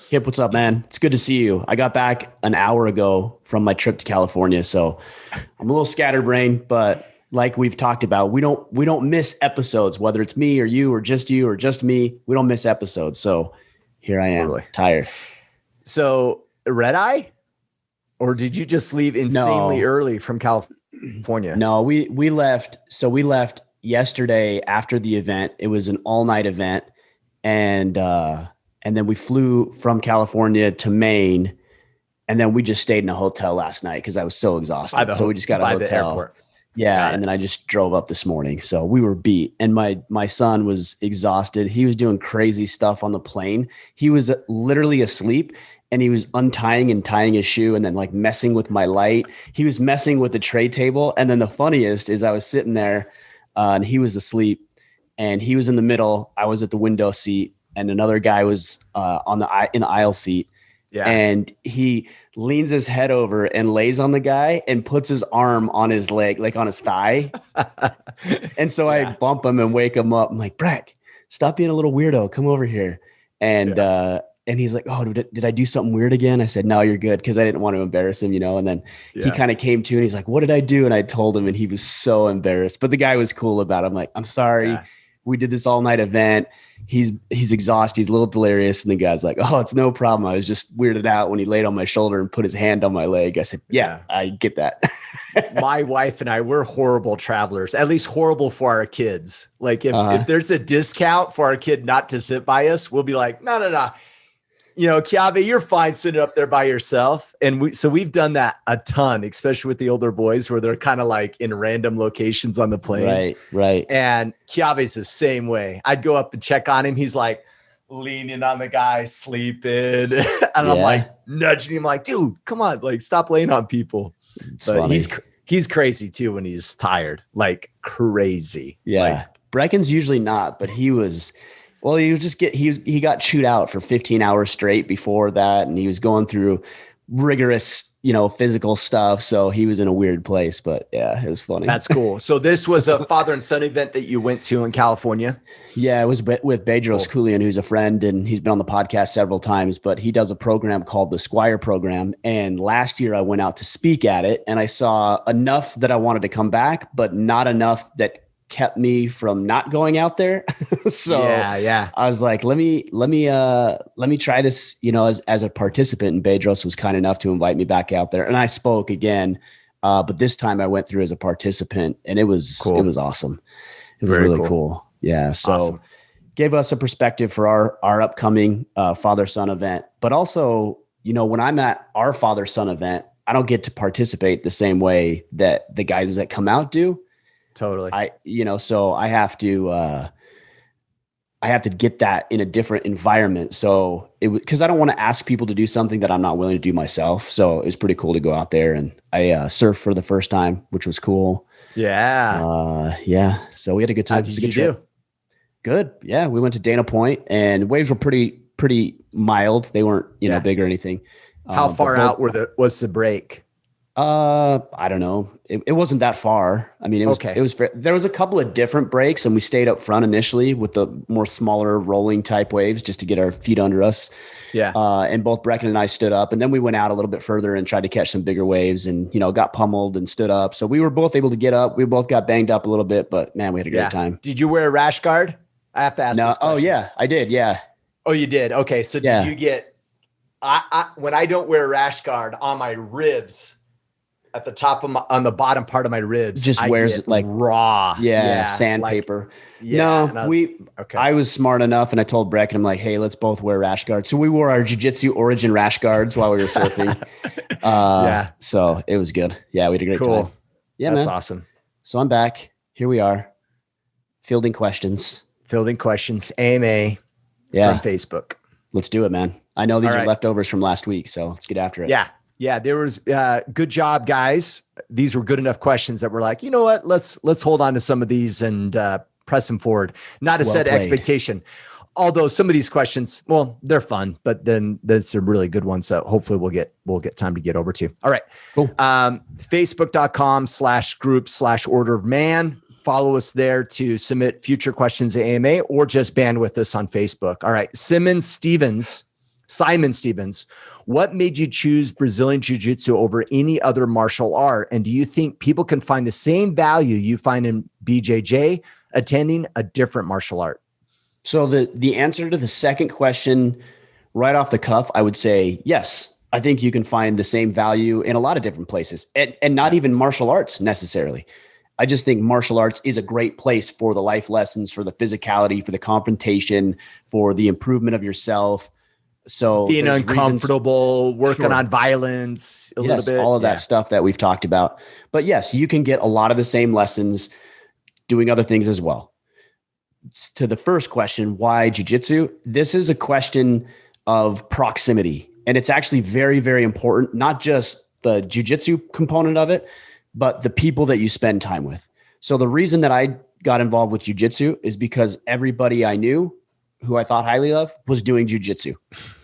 Kip, what's up, man? It's good to see you. I got back an hour ago from my trip to California, so I'm a little scatterbrained, but like we've talked about, we don't miss episodes, whether it's me or you or just me. We don't miss episodes. So here I am, tired. So red eye, or did you just leave insanely early from California? No, we left. So we left yesterday after the event. It was an all-night event, and then we flew from California to Maine, and then we just stayed in a hotel last night because I was so exhausted. So we just got a hotel. Yeah, and then I just drove up this morning. So we were beat, and my son was exhausted. He was doing crazy stuff on the plane. He was literally asleep, and he was untying and tying his shoe and then like messing with my light. He was messing with the tray table. And then the funniest is I was sitting there and he was asleep, and he was in the middle. I was at the window seat, and another guy was in the aisle seat. Yeah. And he leans his head over and lays on the guy and puts his arm on his leg, like on his thigh. And so I bump him and wake him up. I'm like, Breck, stop being a little weirdo. Come over here. And he's like, oh, did I do something weird again? I said, no, you're good. Cause I didn't want to embarrass him, and then he kind of came to and he's like, what did I do? And I told him, and he was so embarrassed, but the guy was cool about it. I'm like, I'm sorry. Yeah. We did this all night event. He's exhausted. He's a little delirious. And the guy's like, oh, it's no problem. I was just weirded out when he laid on my shoulder and put his hand on my leg. I said, yeah. I get that. My wife and I, we're horrible travelers, at least horrible for our kids. Like if there's a discount for our kid not to sit by us, we'll be like, no. Kiabe, you're fine sitting up there by yourself. And we've done that a ton, especially with the older boys where they're kind of like in random locations on the plane. Right. And Kiabe's the same way. I'd go up and check on him. He's like leaning on the guy, sleeping. And I'm like nudging him like, dude, come on, like stop laying on people. But he's crazy too when he's tired, like crazy. Yeah. Like, Brecken's usually not, but he was... Well, he got chewed out for 15 hours straight before that. And he was going through rigorous, physical stuff. So he was in a weird place, but yeah, it was funny. That's cool. So this was a father and son event that you went to in California. Yeah, it was with Bedros Koulian, who's a friend, and he's been on the podcast several times, but he does a program called the Squire Program. And last year I went out to speak at it, and I saw enough that I wanted to come back, but not enough that kept me from not going out there. So I was like, let me try this, as a participant, and Bedros was kind enough to invite me back out there, and I spoke again. But this time I went through as a participant, and it was cool. It was awesome. It was really cool. Yeah. So gave us a perspective for our upcoming father-son event, but also, when I'm at our father-son event, I don't get to participate the same way that the guys that come out do. Totally. So I have to get that in a different environment. So because I don't want to ask people to do something that I'm not willing to do myself. So it's pretty cool to go out there, and I surfed for the first time, which was cool. Yeah. So we had a good time. How did you do? Good. Yeah. We went to Dana Point, and waves were pretty mild. They weren't, big or anything. How far out was the break? I don't know. It wasn't that far. I mean, there was a couple of different breaks, and we stayed up front initially with the more smaller rolling type waves just to get our feet under us. Yeah. And both Brecken and I stood up, and then we went out a little bit further and tried to catch some bigger waves, and, got pummeled and stood up. So we were both able to get up. We both got banged up a little bit, but man, we had a great time. Did you wear a rash guard? I have to ask this question. Oh yeah, I did. Yeah. Oh, you did. Okay. So did you get, when I don't wear a rash guard on my ribs, at the top of on the bottom part of my ribs, just wears it like raw. Yeah. Sandpaper. I was smart enough, and I told Breck, and I'm like, hey, let's both wear rash guards. So we wore our Jiu-Jitsu Origin rash guards while we were surfing. So it was good. Yeah. We had a great time. Yeah, that's awesome. So I'm back. Here we are. Fielding questions. AMA. From Facebook. Let's do it, man. I know these are leftovers from last week, so let's get after it. Yeah, there was good job, guys. These were good enough questions that we're like, you know what? Let's hold on to some of these and press them forward. Not to set expectation. Although some of these questions, well, they're fun, but then there's some really good ones that hopefully we'll get time to get over to. All right. Cool. Facebook.com/group/Order of Man. Follow us there to submit future questions to AMA, or just band with us on Facebook. All right. Simmons Stevens Simon Stevens, what made you choose Brazilian Jiu-Jitsu over any other martial art? And do you think people can find the same value you find in BJJ attending a different martial art? So the answer to the second question right off the cuff, I would say yes. I think you can find the same value in a lot of different places, and not even martial arts necessarily. I just think martial arts is a great place for the life lessons, for the physicality, for the confrontation, for the improvement of yourself. So being uncomfortable, working on violence a little bit. All of that stuff that we've talked about. But yes, you can get a lot of the same lessons doing other things as well. To the first question, why jiu-jitsu? This is a question of proximity. And it's actually very, very important, not just the jiu-jitsu component of it, but the people that you spend time with. So the reason that I got involved with jiu-jitsu is because everybody I knew who I thought highly of was doing jiu-jitsu,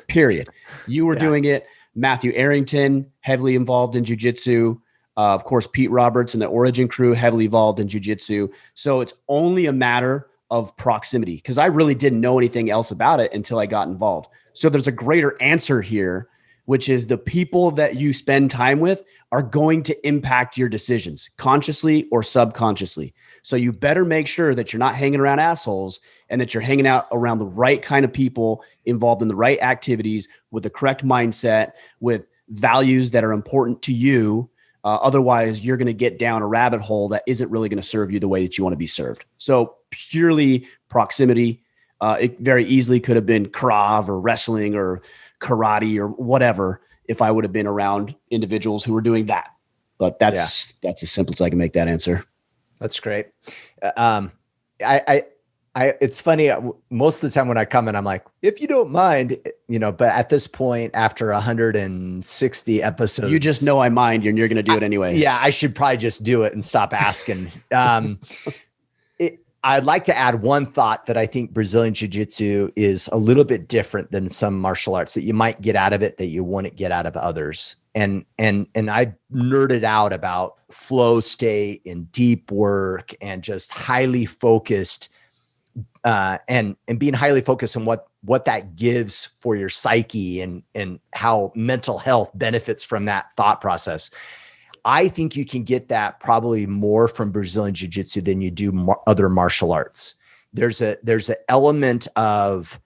period. You were doing it. Matthew Arrington, heavily involved in jiu-jitsu. Of course, Pete Roberts and the Origin crew, heavily involved in jiu-jitsu. So it's only a matter of proximity, because I really didn't know anything else about it until I got involved. So there's a greater answer here, which is the people that you spend time with are going to impact your decisions consciously or subconsciously. So you better make sure that you're not hanging around assholes and that you're hanging out around the right kind of people involved in the right activities with the correct mindset, with values that are important to you. Otherwise, you're going to get down a rabbit hole that isn't really going to serve you the way that you want to be served. So purely proximity. It very easily could have been Krav or wrestling or karate or whatever if I would have been around individuals who were doing that. But that's as simple as I can make that answer. That's great. It's funny. Most of the time when I come in, I'm like, if you don't mind, but at this point, after 160 episodes, you just know I mind and you're going to do it anyways. Yeah. I should probably just do it and stop asking. I'd like to add one thought that I think Brazilian Jiu-Jitsu is a little bit different than some martial arts that you might get out of it that you wouldn't get out of others. And I nerded out about flow state and deep work and just highly focused and being highly focused on what that gives for your psyche and how mental health benefits from that thought process. I think you can get that probably more from Brazilian Jiu-Jitsu than you do other martial arts. There's an element of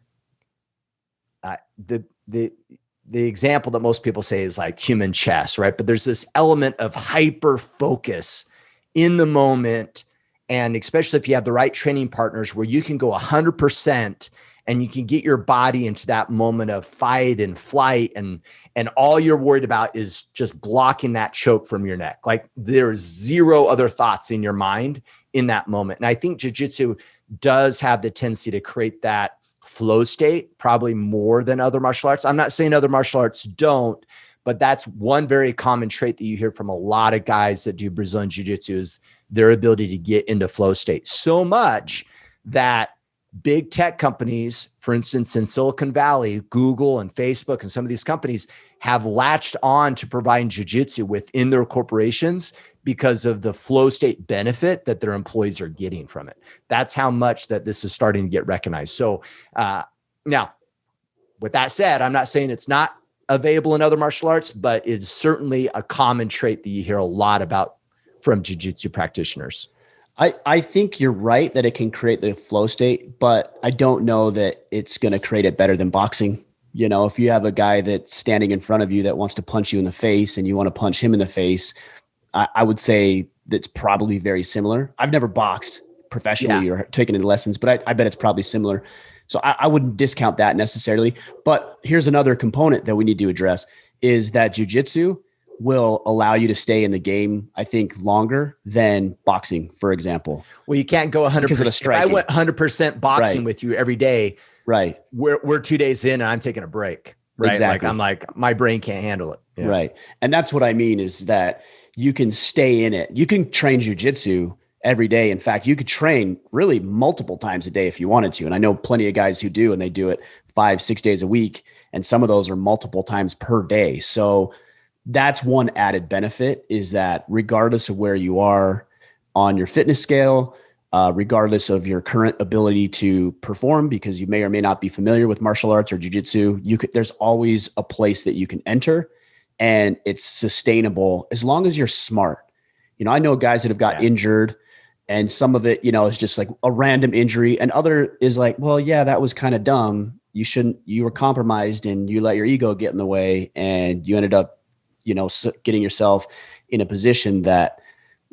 the example that most people say is like human chess, right? But there's this element of hyper focus in the moment. And especially if you have the right training partners where you can go 100% and you can get your body into that moment of fight and flight, and all you're worried about is just blocking that choke from your neck. Like there's zero other thoughts in your mind in that moment. And I think jiu-jitsu does have the tendency to create that flow state probably more than other martial arts. I'm not saying other martial arts don't, but that's one very common trait that you hear from a lot of guys that do Brazilian Jiu-Jitsu is their ability to get into flow state. So much that big tech companies, for instance, in Silicon Valley, Google and Facebook and some of these companies have latched on to providing jiu-jitsu within their corporations because of the flow state benefit that their employees are getting from it. That's how much that this is starting to get recognized. So now, with that said, I'm not saying it's not available in other martial arts, but it's certainly a common trait that you hear a lot about from jiu-jitsu practitioners. I think you're right that it can create the flow state, but I don't know that it's going to create it better than boxing. If you have a guy that's standing in front of you that wants to punch you in the face and you want to punch him in the face, I would say that's probably very similar. I've never boxed professionally or taken any lessons, but I bet it's probably similar. So I wouldn't discount that necessarily. But here's another component that we need to address is that jiu-jitsu will allow you to stay in the game, I think, longer than boxing, for example. Well, you can't go 100%. Because of the striking. If I went 100% boxing with you every day, right? We're 2 days in and I'm taking a break, right? Exactly. Like I'm like, my brain can't handle it. Yeah. Right. And that's what I mean is that you can stay in it. You can train jiu-jitsu every day. In fact, you could train really multiple times a day if you wanted to. And I know plenty of guys who do, and they do it 5-6 days a week. And some of those are multiple times per day. So that's one added benefit is that regardless of where you are on your fitness scale regardless of your current ability to perform, because you may or may not be familiar with martial arts or jiu-jitsu. There's always a place that you can enter, and it's sustainable as long as you're smart. I know guys that have got injured, and some of it, is just like a random injury, and other is like, well, yeah, that was kind of dumb. You were compromised and you let your ego get in the way, and you ended up, getting yourself in a position that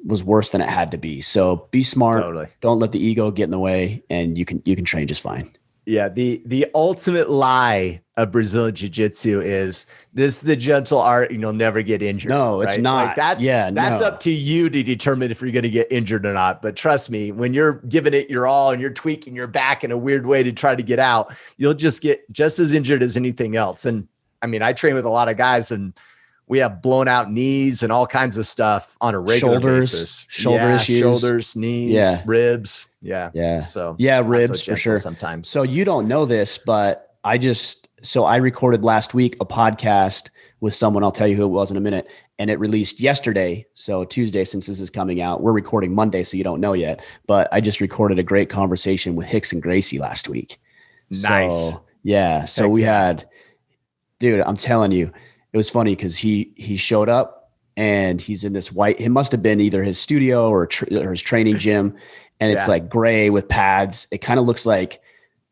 was worse than it had to be. So be smart. Totally. Don't let the ego get in the way, and you can train just fine. Yeah. The ultimate lie of Brazilian Jiu-Jitsu is this is the gentle art and you'll never get injured. No, it's not. Like that's up to you to determine if you're going to get injured or not. But trust me, when you're giving it your all and you're tweaking your back in a weird way to try to get out, you'll just get just as injured as anything else. And I mean, I train with a lot of guys, and we have blown out knees and all kinds of stuff on a regular basis. Shoulder issues. Shoulders, knees, ribs. Yeah. So ribs for sure. Sometimes. So you don't know this, but I recorded last week a podcast with someone. I'll tell you who it was in a minute. And it released yesterday. So Tuesday, since this is coming out, we're recording Monday, so you don't know yet. But I just recorded a great conversation with Hicks and Gracie last week. Nice. So, yeah. So we had, dude, I'm telling you, it was funny because he showed up and he's in this white, it must have been either his studio or his training gym. And it's like gray with pads. It kind of looks like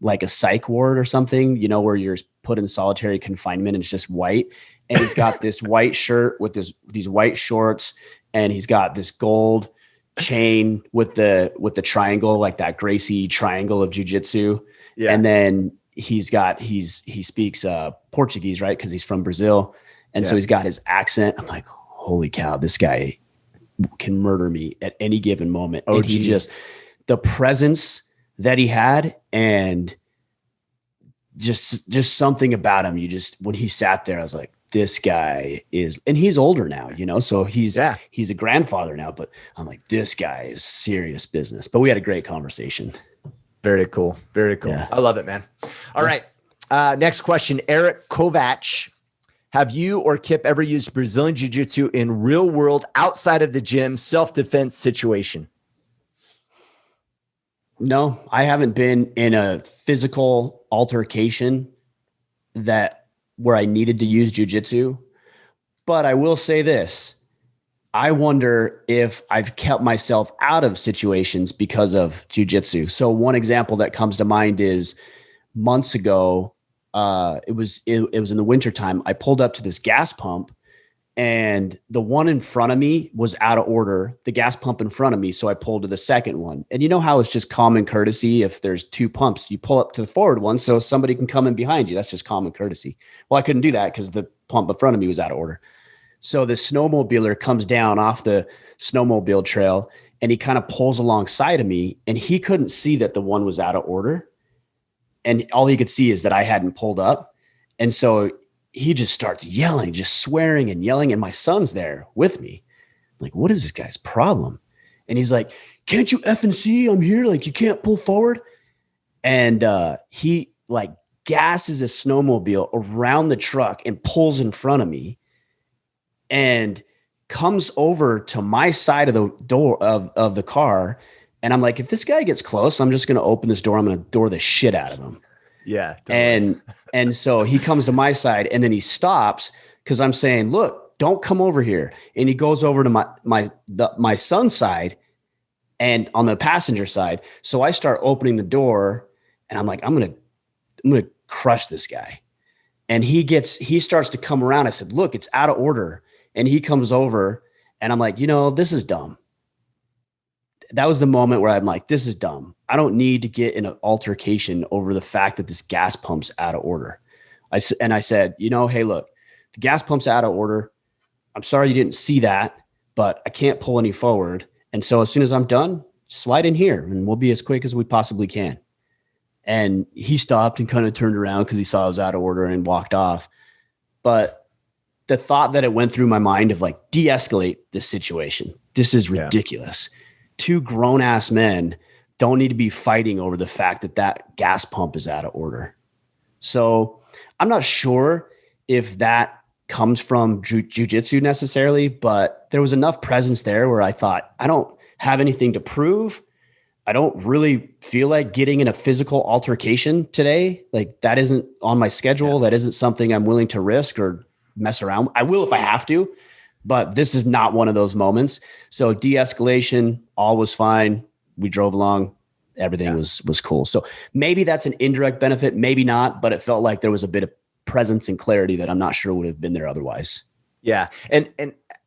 a psych ward or something, where you're put in solitary confinement and it's just white. And he's got this white shirt with these white shorts, and he's got this gold chain with the triangle, like that Gracie triangle of jiu-jitsu. Yeah. And then he speaks Portuguese, right? Because he's from Brazil. And so he's got his accent. I'm like, holy cow, this guy can murder me at any given moment. And he just, the presence that he had, and just something about him. When he sat there, I was like, this guy is, and he's older now, so he's a grandfather now, but I'm like, this guy is serious business. But we had a great conversation. Very cool. Very cool. Yeah. I love it, man. All right. Next question. Eric Kovac. Have you or Kip ever used Brazilian Jiu-Jitsu in real world outside of the gym self-defense situation? No, I haven't been in a physical altercation where I needed to use jiu-jitsu, but I will say this. I wonder if I've kept myself out of situations because of jiu-jitsu. So one example that comes to mind is months ago, it was in the wintertime. I pulled up to this gas pump, and the one in front of me was out of order, the gas pump in front of me. So I pulled to the second one. And you know how it's just common courtesy, if there's two pumps, you pull up to the forward one so somebody can come in behind you. That's just common courtesy. Well, I couldn't do that because the pump in front of me was out of order. So the snowmobiler comes down off the snowmobile trail, and he kind of pulls alongside of me, and he couldn't see that the one was out of order. And all he could see is that I hadn't pulled up. And so he just starts yelling, just swearing and yelling. And my son's there with me. I'm like, what is this guy's problem? And he's like, can't you effing see I'm here? Like, you can't pull forward. And he like gasses a snowmobile around the truck and pulls in front of me and comes over to my side of the door of the car. And I'm like, if this guy gets close, I'm just going to open this door. I'm going to door the shit out of him. Yeah. Totally. And so he comes to my side, and then he stops because I'm saying, look, don't come over here. And he goes over to my son's side and on the passenger side. So I start opening the door, and I'm like, I'm going to crush this guy. And he starts to come around. I said, look, it's out of order. And he comes over, and I'm like, this is dumb. That was the moment where I'm like, this is dumb. I don't need to get in an altercation over the fact that this gas pump's out of order. I said, hey, look, the gas pump's out of order. I'm sorry you didn't see that, but I can't pull any forward. And so as soon as I'm done, slide in here and we'll be as quick as we possibly can. And he stopped and kind of turned around because he saw I was out of order and walked off. But the thought that it went through my mind of like, de-escalate this situation. This is ridiculous. Yeah. Two grown-ass men don't need to be fighting over the fact that gas pump is out of order. So I'm not sure if that comes from jiu-jitsu necessarily, but there was enough presence there where I thought, I don't have anything to prove. I don't really feel like getting in a physical altercation today. Like that isn't on my schedule. That isn't something I'm willing to risk or mess around. I will if I have to, but this is not one of those moments. So de-escalation, all was fine. We drove along. Everything was cool. So maybe that's an indirect benefit, maybe not, but it felt like there was a bit of presence and clarity that I'm not sure would have been there otherwise. Yeah. And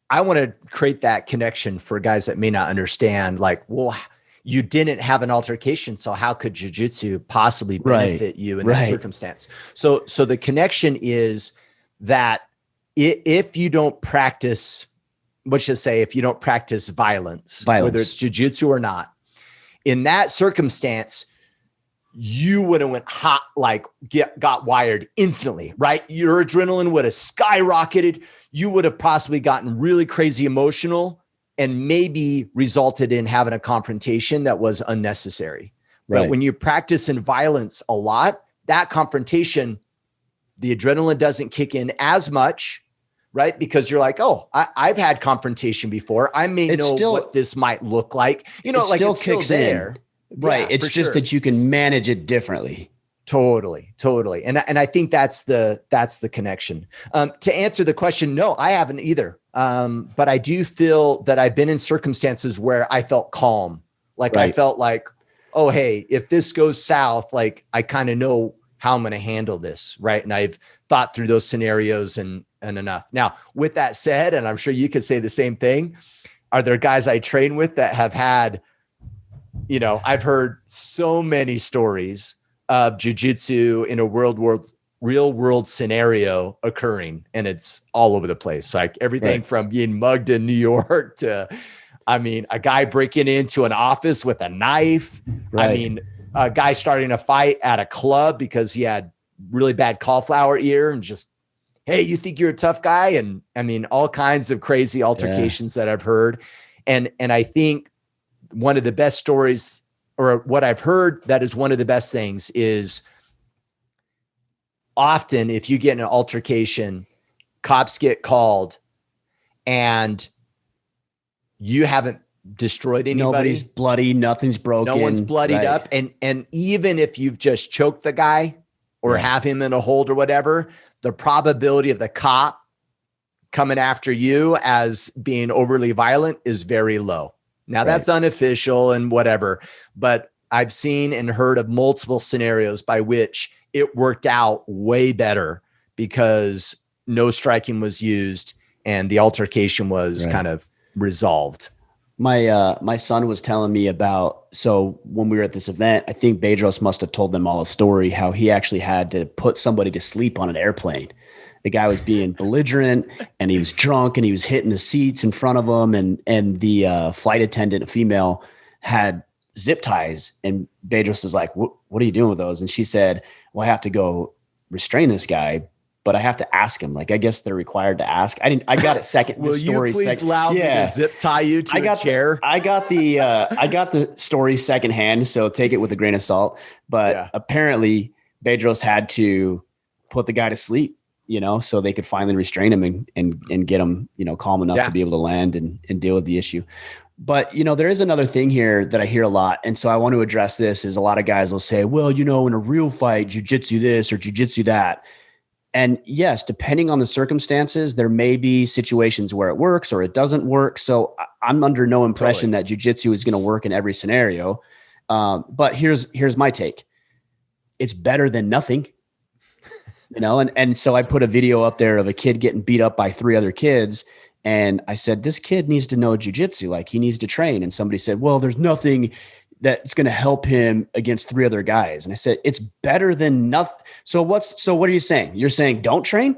I want to create that connection for guys that may not understand, like, well, you didn't have an altercation, so how could jiu-jitsu possibly benefit you in that circumstance? So the connection is that if you don't practice, let's just say if you don't practice violence, whether it's jiu-jitsu or not, in that circumstance, you would have went hot, like got wired instantly, right? Your adrenaline would have skyrocketed. You would have possibly gotten really crazy emotional and maybe resulted in having a confrontation that was unnecessary. Right. But when you practice in violence a lot, that confrontation, the adrenaline doesn't kick in as much, right? Because you're like, oh, I've had confrontation before. I may know what this might look like. You know, like it still kicks in. Right. Yeah, it's just that you can manage it differently. Totally. And I think that's the connection. To answer the question, no, I haven't either. But I do feel that I've been in circumstances where I felt calm. Like I felt like, oh, hey, if this goes south, like I kind of know how I'm going to handle this. Right. And I've thought through those scenarios and enough. Now, with that said, and I'm sure you could say the same thing, are there guys I train with that have had, you know, I've heard so many stories of jiu-jitsu in a real world scenario occurring, and it's all over the place. Like everything from being mugged in New York to, I mean, a guy breaking into an office with a knife. Right. I mean, a guy starting a fight at a club because he had really bad cauliflower ear and just, hey, you think you're a tough guy? And I mean, all kinds of crazy altercations that I've heard. And I think one of the best stories, or what I've heard that is one of the best things, is often if you get in an altercation, cops get called and you haven't destroyed anybody. Nobody's bloody, nothing's broken. No one's bloodied up. And even if you've just choked the guy or have him in a hold or whatever, the probability of the cop coming after you as being overly violent is very low. Now that's unofficial and whatever, but I've seen and heard of multiple scenarios by which it worked out way better because no striking was used and the altercation was kind of resolved. My son was telling me about, so when we were at this event, I think Bedros must have told them all a story, how he actually had to put somebody to sleep on an airplane. The guy was being belligerent and he was drunk and he was hitting the seats in front of him. And the flight attendant, a female, had zip ties. And Bedros was like, what are you doing with those? And she said, well, I have to go restrain this guy, but I have to ask him. Like, I guess they're required to ask. I got it second. Will you please allow me to zip tie you to a chair? I got the story secondhand, so take it with a grain of salt. But apparently Bedros had to put the guy to sleep, you know, so they could finally restrain him and get him, you know, calm enough to be able to land and deal with the issue. But, you know, there is another thing here that I hear a lot. And so I want to address this, is a lot of guys will say, well, you know, in a real fight, jiu-jitsu this or jiu-jitsu that. And yes, depending on the circumstances, there may be situations where it works or it doesn't work. So I'm under no impression that jiu-jitsu is going to work in every scenario. But here's my take. It's better than nothing. You know, and so I put a video up there of a kid getting beat up by 3 other kids. And I said, this kid needs to know jiu-jitsu, like he needs to train. And somebody said, well, there's nothing that's going to help him against 3 other guys. And I said, it's better than nothing. So what are you saying? You're saying don't train?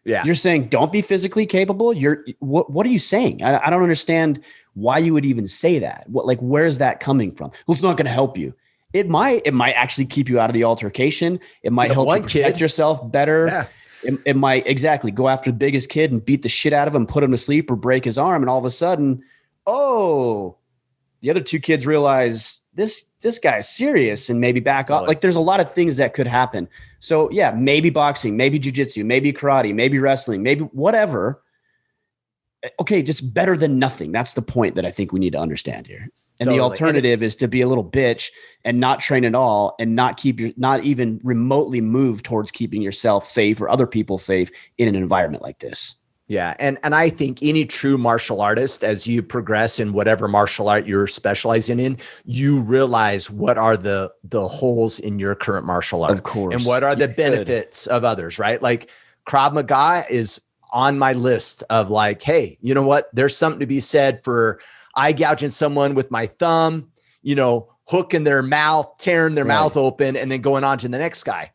Yeah. You're saying don't be physically capable? What are you saying? I don't understand why you would even say that. Where's that coming from? Well, it's not going to help you. It might actually keep you out of the altercation. It might help you protect yourself better. Yeah. It might go after the biggest kid and beat the shit out of him, put him to sleep or break his arm. And all of a sudden, the other 2 kids realize this guy's serious and maybe back off. Like there's a lot of things that could happen. So yeah, maybe boxing, maybe jiu-jitsu, maybe karate, maybe wrestling, maybe whatever. Okay, just better than nothing. That's the point that I think we need to understand here. And the alternative is to be a little bitch and not train at all and not even remotely move towards keeping yourself safe or other people safe in an environment like this. Yeah. And I think any true martial artist, as you progress in whatever martial art you're specializing in, you realize what are the holes in your current martial art. Of course. And what are the benefits of others, right? Like Krav Maga is on my list of like, hey, you know what? There's something to be said for eye gouging someone with my thumb, hooking their mouth, tearing their mouth open, and then going on to the next guy.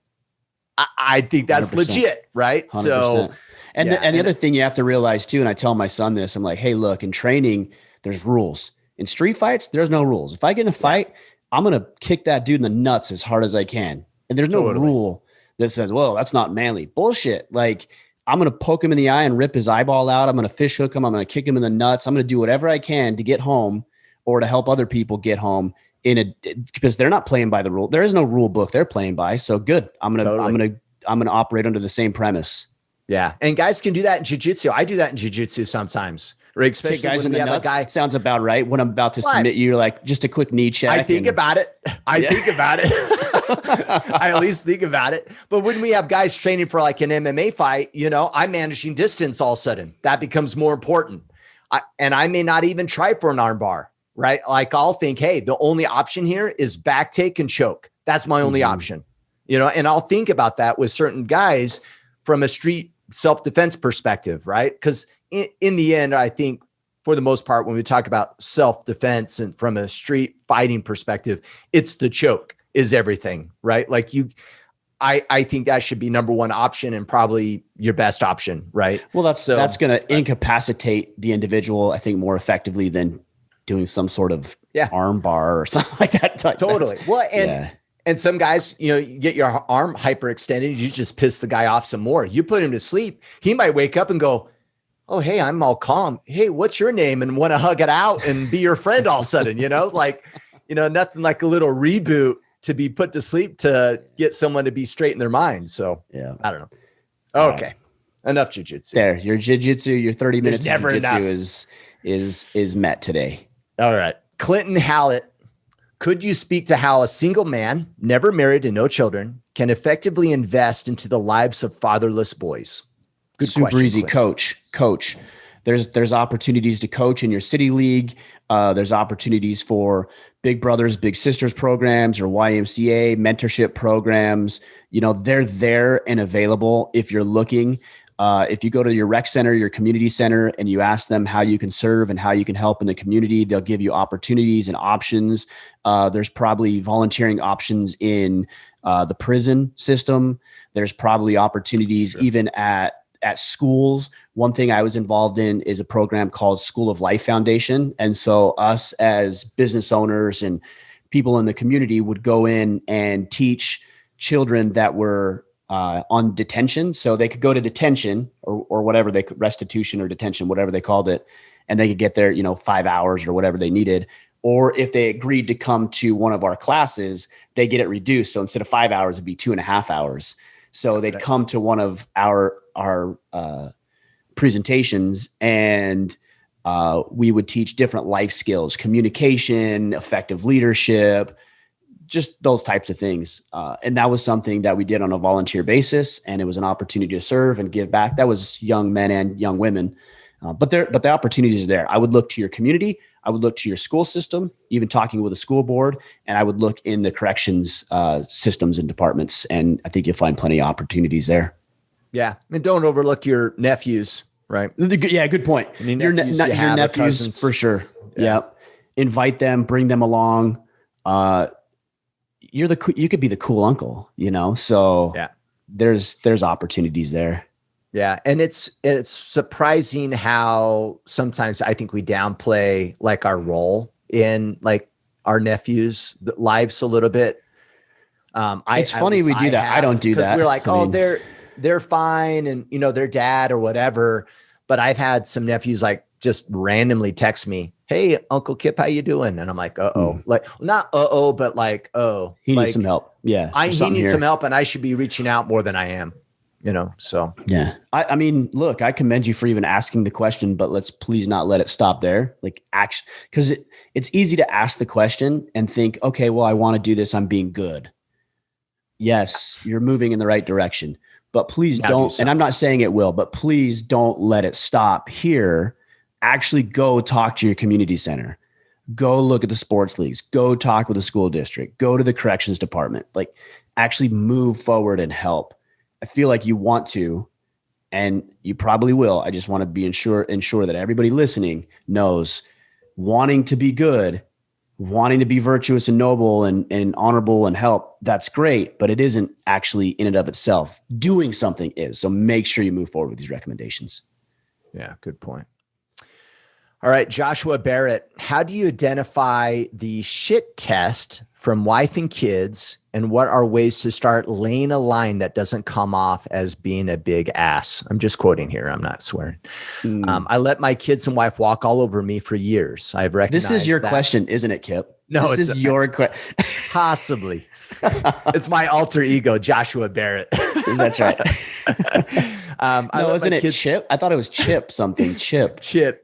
I think that's 100%. Legit, right? 100%. So, and the other thing you have to realize too, and I tell my son this, I'm like, hey, look, in training, there's rules. In street fights, there's no rules. If I get in a fight, I'm going to kick that dude in the nuts as hard as I can. And there's no rule that says, well, that's not manly. Bullshit. Like, I'm going to poke him in the eye and rip his eyeball out. I'm going to fish hook him. I'm going to kick him in the nuts. I'm going to do whatever I can to get home or to help other people get home because they're not playing by the rule. There is no rule book they're playing by. So good. I'm going to operate under the same premise. Yeah. And guys can do that in jiu-jitsu. I do that in jiu-jitsu sometimes. Right? Especially guys in the nuts. Sounds about right. When I'm about to submit you, like just a quick knee check. I think about it. I at least think about it. But when we have guys training for like an MMA fight, I'm managing distance all of a sudden. That becomes more important. And I may not even try for an arm bar, right? Like I'll think, hey, the only option here is back take and choke. That's my only option, and I'll think about that with certain guys from a street self-defense perspective, right? Because in the end, I think for the most part, when we talk about self-defense and from a street fighting perspective, it's the choke is everything, right? Like I think that should be number one option and probably your best option, right? Well, that's going to incapacitate the individual, I think, more effectively than doing some sort of arm bar or something like that. Totally. Well, and some guys, you get your arm hyperextended, you just piss the guy off some more. You put him to sleep. He might wake up and go, oh, hey, I'm all calm. Hey, what's your name? And want to hug it out and be your friend all of a sudden, nothing like a little reboot to be put to sleep to get someone to be straight in their mind. So I don't know. Okay. Enough jiu-jitsu. There, your jiu-jitsu, your 30 minutes of jiu-jitsu is met today. All right. Clinton Hallett. Could you speak to how a single man, never married and no children, can effectively invest into the lives of fatherless boys? Good Super question, easy, Clinton. Coach. There's opportunities to coach in your city league. There's opportunities for Big Brothers, Big Sisters programs or YMCA mentorship programs. They're there and available if you're looking. If you go to your rec center, your community center, and you ask them how you can serve and how you can help in the community, they'll give you opportunities and options. There's probably volunteering options in the prison system. There's probably opportunities even at schools. One thing I was involved in is a program called School of Life Foundation. And so us as business owners and people in the community would go in and teach children that were on detention. So they could go to detention or whatever they could, restitution or detention, whatever they called it. And they could get there, 5 hours or whatever they needed. Or if they agreed to come to one of our classes, they get it reduced. So instead of 5 hours, it'd be 2.5 hours. So they'd come to one of our presentations and we would teach different life skills, communication, effective leadership, just those types of things. And that was something that we did on a volunteer basis. And it was an opportunity to serve and give back. That was young men and young women. But the opportunities are there. I would look to your community. I would look to your school system, even talking with a school board, and I would look in the corrections systems and departments. And I think you'll find plenty of opportunities there. Yeah. And don't overlook your nephews, right? Yeah. Good point. I mean, your nephews for sure. Yeah. Invite them, bring them along. You could be the cool uncle, so there's opportunities there. Yeah. And it's surprising how sometimes I think we downplay like our role in like our nephews' lives a little bit. It's funny we do that. I don't do that. We're like, they're fine. And their dad or whatever. But I've had some nephews like just randomly text me, hey, Uncle Kip, how you doing? And I'm like, like not but like, he needs some help. Yeah. He needs some help and I should be reaching out more than I am. So. Yeah. I mean, look, I commend you for even asking the question, but let's please not let it stop there. Like action, because it's easy to ask the question and think, okay, well, I want to do this. I'm being good. Yes, you're moving in the right direction, but please don't. And I'm not saying it will, but please don't let it stop here. Actually go talk to your community center. Go look at the sports leagues. Go talk with the school district. Go to the corrections department. Like actually move forward and help. I feel like you want to, and you probably will. I just want to be ensure that everybody listening knows wanting to be good, wanting to be virtuous and noble and honorable and help. That's great, but it isn't actually in and of itself. Doing something is. So make sure you move forward with these recommendations. Yeah, good point. All right, Joshua Barrett, how do you identify the shit test from wife and kids, and what are ways to start laying a line that doesn't come off as being a big ass? I'm just quoting here. I'm not swearing. I let my kids and wife walk all over me for years. I've recognized this is your question, isn't it, Kip? No, this is your question. Possibly. It's my alter ego, Joshua Barrett. That's right. No, isn't it Chip? I thought it was Chip something. Chip.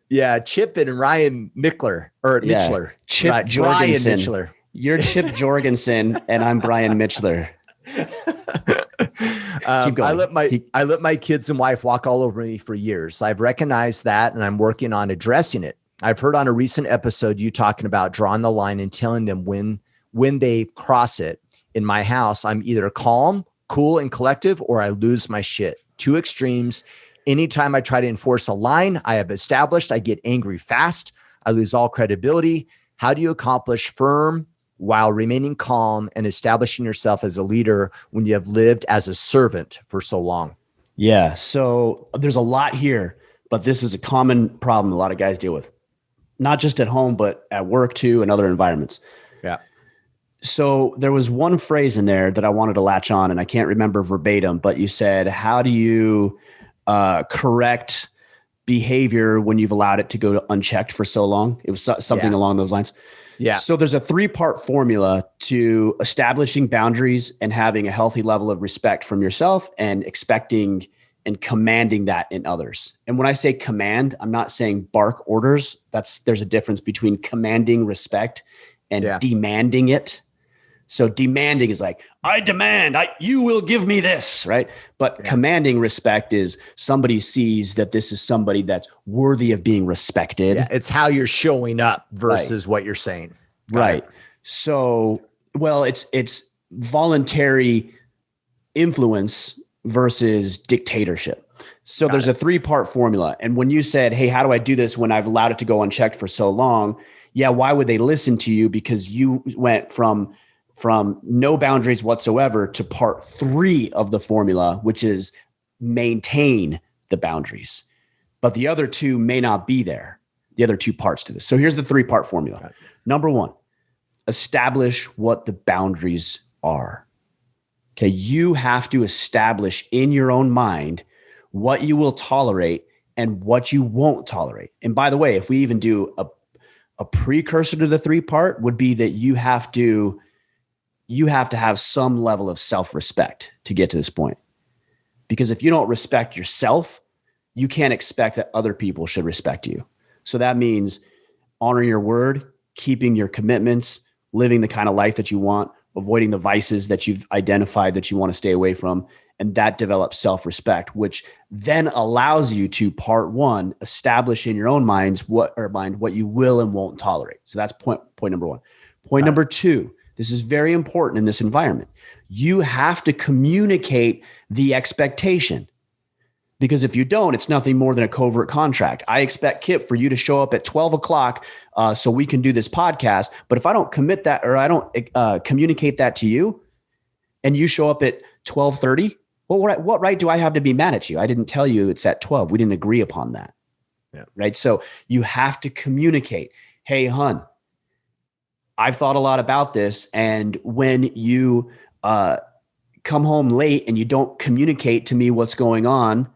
Yeah. Chip and Ryan Michler or Mitchler. Chip right. Jorgensen. Brian Mitchler. You're Chip Jorgensen and I'm Brian Mitchler. Keep going. I let my kids and wife walk all over me for years. I've recognized that and I'm working on addressing it. I've heard on a recent episode you talking about drawing the line and telling them when they cross it. In my house, I'm either calm, cool, and collective, or I lose my shit. Two extremes. Anytime I try to enforce a line I have established, I get angry fast. I lose all credibility. How do you accomplish firm while remaining calm and establishing yourself as a leader when you have lived as a servant for so long? Yeah. So there's a lot here, but this is a common problem a lot of guys deal with, not just at home, but at work too, and other environments. Yeah. So there was one phrase in there that I wanted to latch on, and I can't remember verbatim, but you said, how do you correct behavior when you've allowed it to go unchecked for so long? It was something along those lines. Yeah. So there's a 3-part formula to establishing boundaries and having a healthy level of respect from yourself and expecting and commanding that in others. And when I say command, I'm not saying bark orders. There's a difference between commanding respect and demanding it. So demanding is like, I demand, you will give me this, right? But commanding respect is somebody sees that this is somebody that's worthy of being respected. Yeah, it's how you're showing up versus what you're saying. Right. So, well, it's voluntary influence versus dictatorship. So there's a 3-part formula. And when you said, hey, how do I do this when I've allowed it to go unchecked for so long? Yeah, why would they listen to you? Because you went from no boundaries whatsoever to part 3 of the formula, which is maintain the boundaries. But the other 2 may not be there, the other 2 parts to this. So here's the 3-part formula. Right. Number 1, establish what the boundaries are. Okay, you have to establish in your own mind what you will tolerate and what you won't tolerate. And by the way, if we even do a precursor to the 3-part would be that you have to have some level of self-respect to get to this point. Because if you don't respect yourself, you can't expect that other people should respect you. So that means honoring your word, keeping your commitments, living the kind of life that you want, avoiding the vices that you've identified that you want to stay away from. And that develops self-respect, which then allows you to, part 1, establish in your own mind what you will and won't tolerate. So that's point number 1. Point number 2, this is very important in this environment. You have to communicate the expectation, because if you don't, it's nothing more than a covert contract. I expect, Kip, for you to show up at 12 o'clock so we can do this podcast. But if I don't commit that, or I don't communicate that to you, and you show up at 12:30, well, what right do I have to be mad at you? I didn't tell you it's at 12. We didn't agree upon that. Yeah. Right. So you have to communicate. Hey, hun, I've thought a lot about this. And when you come home late and you don't communicate to me what's going on,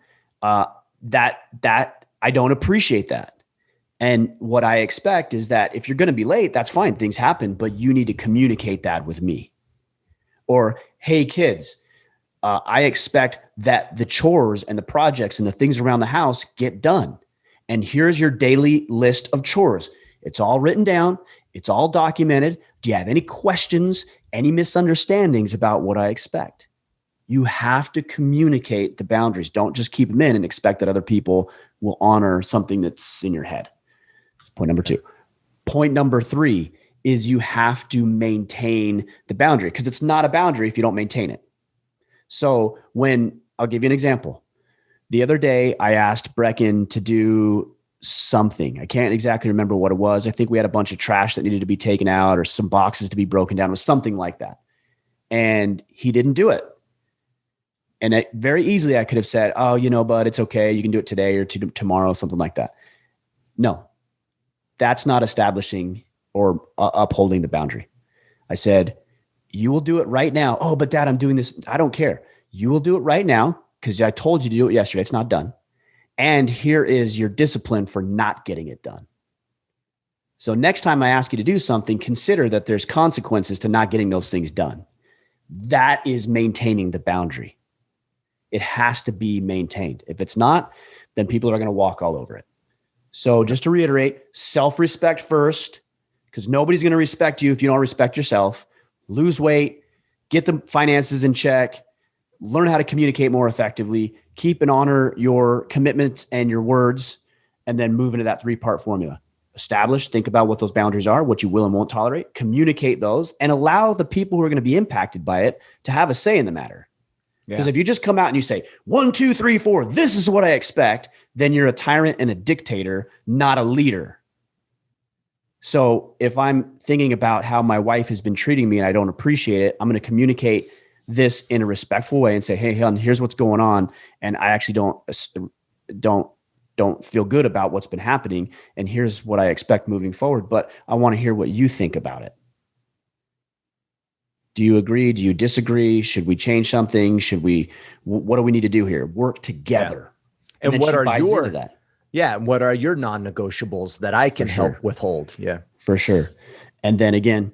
that I don't appreciate that. And what I expect is that if you're going to be late, that's fine. Things happen, but you need to communicate that with me. Or, hey, kids, I expect that the chores and the projects and the things around the house get done. And here's your daily list of chores. It's all written down. It's all documented. Do you have any questions, any misunderstandings about what I expect? You have to communicate the boundaries. Don't just keep them in and expect that other people will honor something that's in your head. Point number 2. Point number 3 is you have to maintain the boundary, because it's not a boundary if you don't maintain it. So I'll give you an example. The other day, I asked Brecken to do something. I can't exactly remember what it was. I think we had a bunch of trash that needed to be taken out or some boxes to be broken down. It was something like that. And he didn't do it. And very easily I could have said, oh, bud, it's okay. You can do it today or tomorrow, something like that. No, that's not establishing or upholding the boundary. I said, you will do it right now. Oh, but Dad, I'm doing this. I don't care. You will do it right now because I told you to do it yesterday. It's not done. And here is your discipline for not getting it done. So next time I ask you to do something, consider that there's consequences to not getting those things done. That is maintaining the boundary. It has to be maintained. If it's not, then people are going to walk all over it. So just to reiterate, self-respect first, because nobody's going to respect you if you don't respect yourself. Lose weight, get the finances in check, learn how to communicate more effectively, keep and honor your commitments and your words, and then move into that 3-part formula. Establish, think about what those boundaries are, what you will and won't tolerate, communicate those, and allow the people who are going to be impacted by it to have a say in the matter. Because if you just come out and you say, 1, 2, 3, 4, this is what I expect, then you're a tyrant and a dictator, not a leader. So if I'm thinking about how my wife has been treating me and I don't appreciate it, I'm going to communicate this in a respectful way and say, hey, hon, here's what's going on. And I actually don't feel good about what's been happening. And here's what I expect moving forward. But I want to hear what you think about it. Do you agree? Do you disagree? Should we change something? What do we need to do here? Work together. Yeah. And what are what are your non-negotiables that I can help withhold? Yeah, for sure. And then again,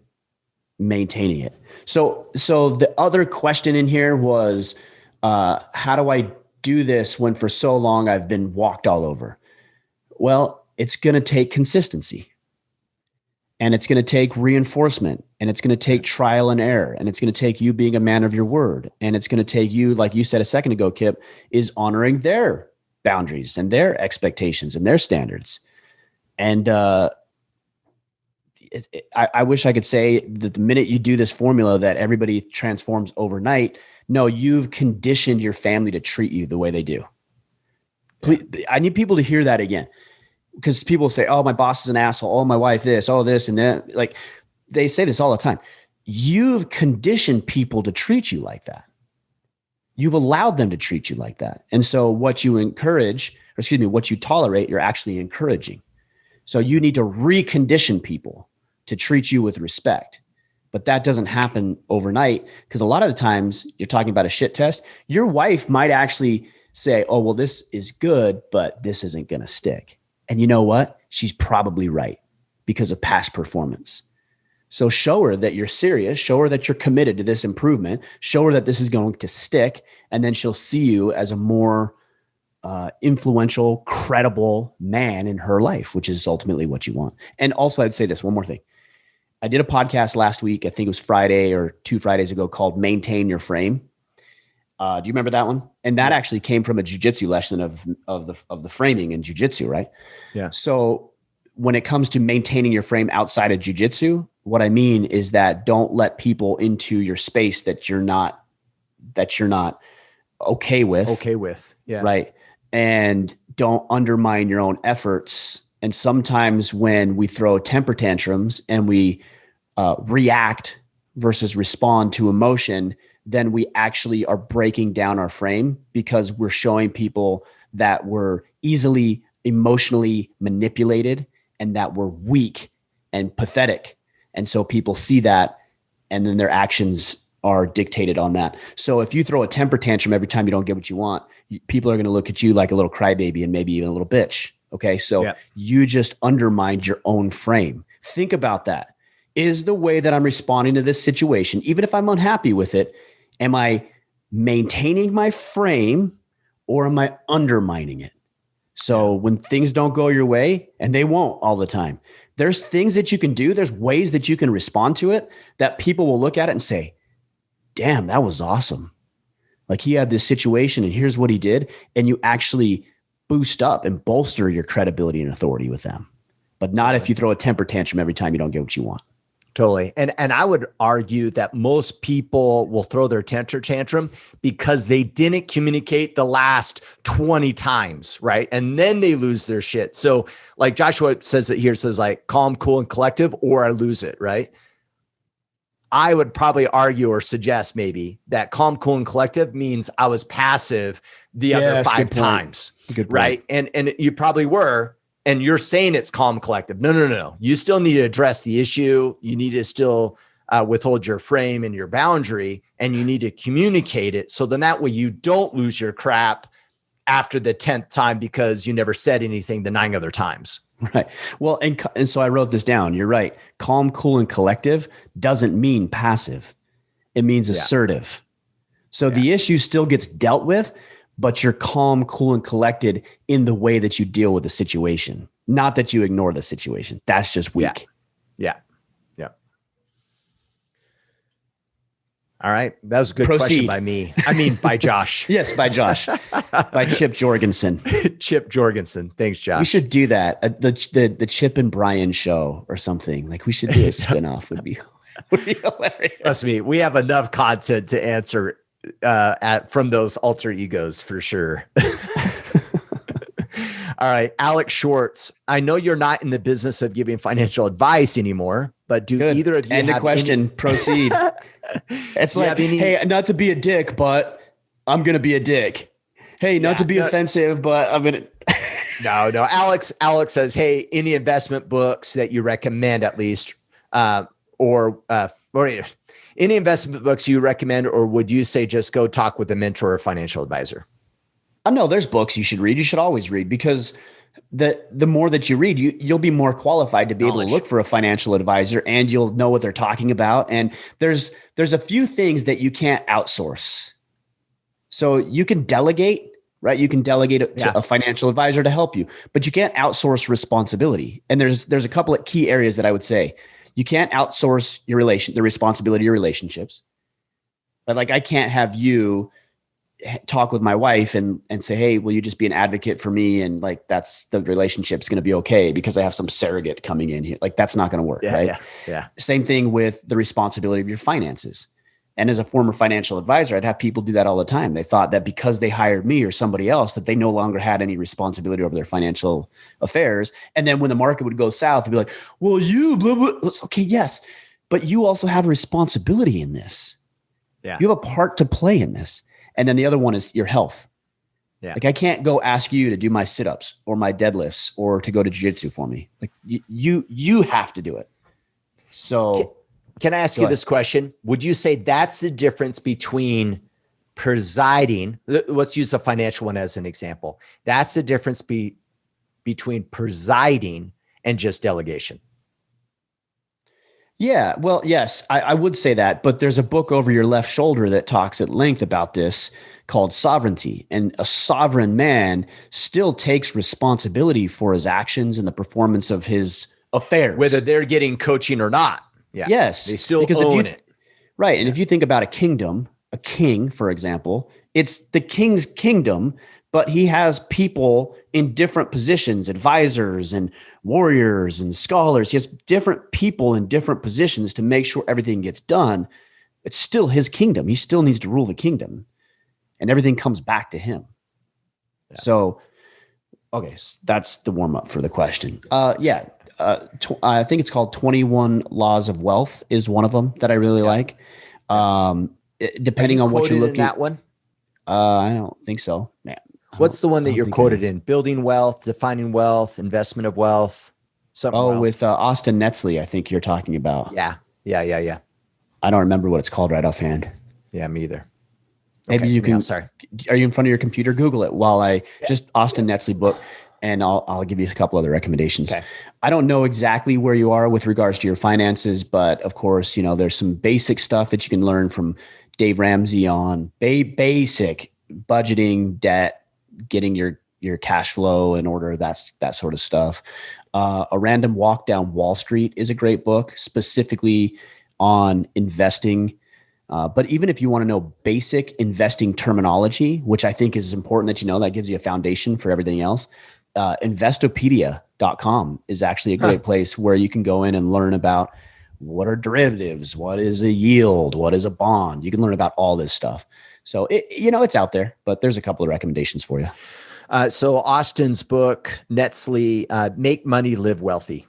maintaining it. So the other question in here was, how do I do this when for so long I've been walked all over? Well, it's going to take consistency. And it's going to take reinforcement, and it's going to take trial and error, and it's going to take you being a man of your word. And it's going to take you, like you said a second ago, Kip, is honoring their boundaries and their expectations and their standards. And I wish I could say that the minute you do this formula that everybody transforms overnight. No, you've conditioned your family to treat you the way they do. Please, I need people to hear that again. Because people say, oh, my boss is an asshole. Oh, my wife, this, oh, this and that. Like they say this all the time. You've conditioned people to treat you like that. You've allowed them to treat you like that. And so what you what you tolerate, you're actually encouraging. So you need to recondition people to treat you with respect. But that doesn't happen overnight, because a lot of the times you're talking about a shit test. Your wife might actually say, oh, well, this is good, but this isn't going to stick. And you know what? She's probably right because of past performance. So show her that you're serious, show her that you're committed to this improvement, show her that this is going to stick, and then she'll see you as a more influential, credible man in her life, which is ultimately what you want. And also I'd say this, one more thing. I did a podcast last week, I think it was Friday or 2 Fridays ago, called Maintain Your Frame. Do you remember that one? And that actually came from a jiu-jitsu lesson of the framing in jiu-jitsu, right? Yeah. So when it comes to maintaining your frame outside of jiu-jitsu, what I mean is that don't let people into your space that you're not okay with. Okay with. Yeah. Right. And don't undermine your own efforts. And sometimes when we throw temper tantrums and we react versus respond to emotion, then we actually are breaking down our frame, because we're showing people that we're easily emotionally manipulated and that we're weak and pathetic. And so people see that, and then their actions are dictated on that. So if you throw a temper tantrum every time you don't get what you want, people are going to look at you like a little crybaby and maybe even a little bitch. Okay. So you just undermined your own frame. Think about that. Is the way that I'm responding to this situation, even if I'm unhappy with it, am I maintaining my frame or am I undermining it? So when things don't go your way, and they won't all the time, there's things that you can do. There's ways that you can respond to it that people will look at it and say, damn, that was awesome. Like he had this situation and here's what he did. And you actually boost up and bolster your credibility and authority with them, but not if you throw a temper tantrum every time you don't get what you want. Totally. And I would argue that most people will throw their temper tantrum because they didn't communicate the last 20 times, right? And then they lose their shit. So like Joshua says it here, says like calm, cool, and collective, or I lose it, right? I would probably argue or suggest maybe that calm, cool, and collective means I was passive the other 5 times, right? And you probably were. And you're saying it's calm, collective. No. You still need to address the issue. You need to still withhold your frame and your boundary, and you need to communicate it. So then that way you don't lose your crap after the 10th time because you never said anything the 9 other times. Right. Well, and so I wrote this down. You're right. Calm, cool, and collective doesn't mean passive. It means assertive. So the issue still gets dealt with, but you're calm, cool, and collected in the way that you deal with the situation. Not that you ignore the situation. That's just weak. Yeah. All right. That was a good question by me. I mean, by Josh. Yes, by Josh. By Chip Jorgensen. Chip Jorgensen. Thanks, Josh. We should do that. The Chip and Brian show or something. Like we should do a spinoff would be hilarious. Trust me, we have enough content to answer from those alter egos for sure. All right. Alex Schwartz. I know you're not in the business of giving financial advice anymore, but do either of you End the question. Proceed. It's like, hey, not to be a dick, but I'm going to be a dick. Hey, not to be offensive, but I'm going to. No. Alex says, hey, any investment books that you recommend at least, or any investment books you recommend, or would you say just go talk with a mentor or financial advisor? No, there's books you should read. You should always read because the more that you read, you'll be more qualified to be able to look for a financial advisor and you'll know what they're talking about. And there's a few things that you can't outsource. So you can delegate, right? You can delegate it to a financial advisor to help you, but you can't outsource responsibility. And there's a couple of key areas that I would say. You can't outsource the responsibility of your relationships. But like, I can't have you talk with my wife and say, hey, will you just be an advocate for me? And like, that's the relationship's going to be okay because I have some surrogate coming in here. Like that's not going to work. Right. Yeah. Same thing with the responsibility of your finances. And as a former financial advisor, I'd have people do that all the time. They thought that because they hired me or somebody else, that they no longer had any responsibility over their financial affairs. And then when the market would go south, they'd be like, well, you blah, blah. It's okay. Yes. But you also have a responsibility in this. Yeah. You have a part to play in this. And then the other one is your health. Yeah. Like I can't go ask you to do my sit-ups or my deadlifts or to go to jiu-jitsu for me. Like you have to do it. So can I ask you this question? Would you say that's the difference between presiding? Let's use a financial one as an example. That's the difference between presiding and just delegation. Yeah, well, yes, I would say that, but there's a book over your left shoulder that talks at length about this called Sovereignty. And a sovereign man still takes responsibility for his actions and the performance of his affairs. Whether they're getting coaching or not. Yeah. Yes. They still own it. Right. And if you think about a kingdom, a king, for example, it's the king's kingdom, but he has people in different positions, advisors and warriors and scholars. He has different people in different positions to make sure everything gets done. It's still his kingdom. He still needs to rule the kingdom and everything comes back to him. Yeah. So, okay, so that's the warm up for the question. I think it's called 21 Laws of Wealth is one of them that I really like. Depending on what you're looking at. That one? I don't think so. Man. What's the one that you're quoted in? Building Wealth, Defining Wealth, Investment of Wealth. With Austin Netzley, I think you're talking about. Yeah. I don't remember what it's called right offhand. Yeah, me either. Maybe you can. Sorry. Are you in front of your computer? Google it while just Austin Netzley book, and I'll give you a couple other recommendations. Okay. I don't know exactly where you are with regards to your finances, but of course, there's some basic stuff that you can learn from Dave Ramsey on basic budgeting, debt, getting your cash flow in order, that sort of stuff. A Random Walk Down Wall Street is a great book, specifically on investing. But even if you want to know basic investing terminology, which I think is important that you know, that gives you a foundation for everything else, Investopedia.com is actually a great place where you can go in and learn about what are derivatives, what is a yield, what is a bond. You can learn about all this stuff. So it's out there, but there's a couple of recommendations for you. So Austin's book, Netsley, Make Money, Live Wealthy.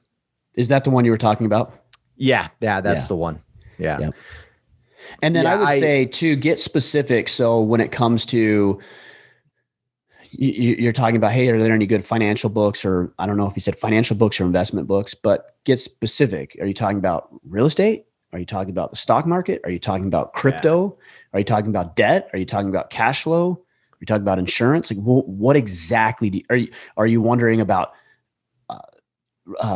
Is that the one you were talking about? Yeah, that's the one. Yeah. And then I would say to get specific. So when it comes to, you're talking about, hey, are there any good financial books? Or I don't know if you said financial books or investment books, but get specific. Are you talking about real estate? Are you talking about the stock market? Are you talking about crypto? Yeah. Are you talking about debt? Are you talking about cash flow? Are you talking about insurance? Like, what exactly are you wondering about?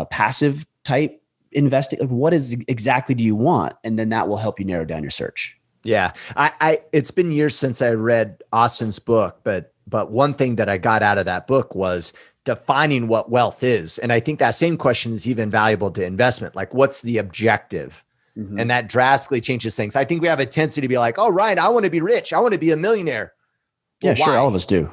Passive type investing? Like, what exactly do you want? And then that will help you narrow down your search. Yeah, it's been years since I read Austin's book, but one thing that I got out of that book was defining what wealth is. And I think that same question is even valuable to investment. Like, what's the objective? Mm-hmm. And that drastically changes things. I think we have a tendency to be like, oh, Ryan, I want to be rich. I want to be a millionaire. Well, yeah, sure. All of us do.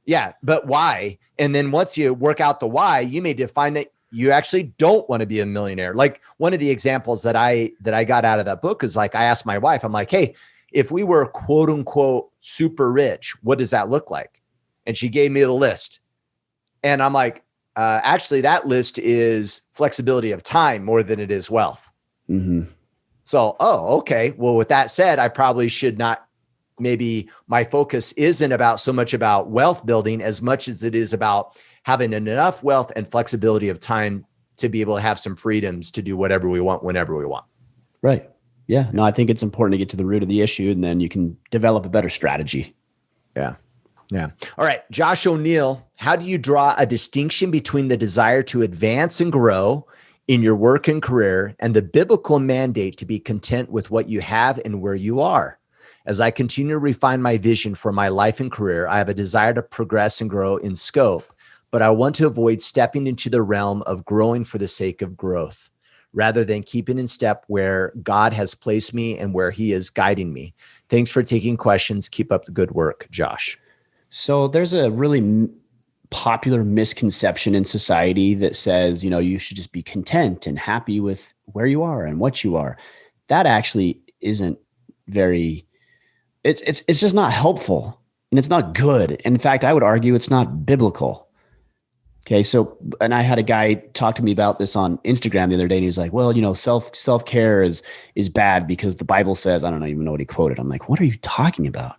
Yeah. But why? And then once you work out the why, you may define that you actually don't want to be a millionaire. Like, one of the examples that I got out of that book is, like, I asked my wife, I'm like, hey, if we were quote unquote super rich, what does that look like? And she gave me the list. And I'm like, actually, that list is flexibility of time more than it is wealth. Mm-hmm. So, okay. Well, with that said, I probably should not, maybe my focus isn't about so much about wealth building as much as it is about having enough wealth and flexibility of time to be able to have some freedoms to do whatever we want, whenever we want. Right. Yeah. No, I think it's important to get to the root of the issue, and then you can develop a better strategy. Yeah. Yeah. All right. Josh O'Neill, how do you draw a distinction between the desire to advance and grow in your work and career and the biblical mandate to be content with what you have and where you are? As I continue to refine my vision for my life and career, I have a desire to progress and grow in scope, but I want to avoid stepping into the realm of growing for the sake of growth, rather than keeping in step where God has placed me and where he is guiding me. Thanks for taking questions. Keep up the good work, Josh. So there's a really popular misconception in society that says, you should just be content and happy with where you are and what you are. That actually isn't very, it's just not helpful, and it's not good. In fact, I would argue it's not biblical. Okay. So, and I had a guy talk to me about this on Instagram the other day, and he was like, well, self-care is bad because the Bible says, I don't even know what he quoted. I'm like, what are you talking about?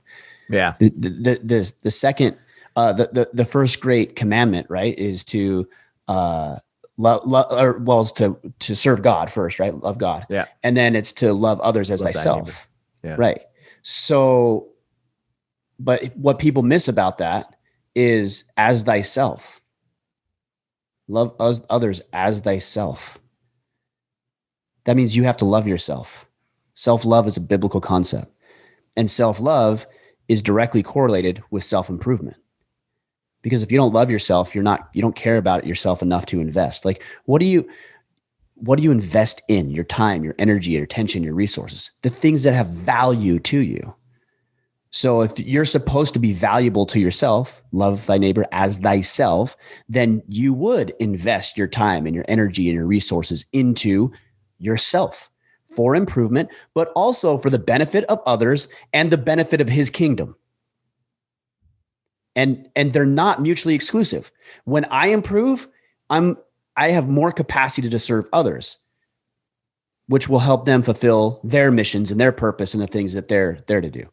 Yeah. The second, the first great commandment, right, is to is to serve God first, right? Love God. Yeah. And then it's to love others as thyself. Yeah. Right. So, but what people miss about that is as thyself. Love others as thyself. That means you have to love yourself. Self-love is a biblical concept, and self-love is directly correlated with self-improvement. Because if you don't love yourself, you don't care about yourself enough to invest. Like, what do you invest in? Your time, your energy, your attention, your resources, the things that have value to you. So if you're supposed to be valuable to yourself, love thy neighbor as thyself, then you would invest your time and your energy and your resources into yourself for improvement, but also for the benefit of others and the benefit of his kingdom. And they're not mutually exclusive. When I improve, I have more capacity to serve others, which will help them fulfill their missions and their purpose and the things that they're there to do.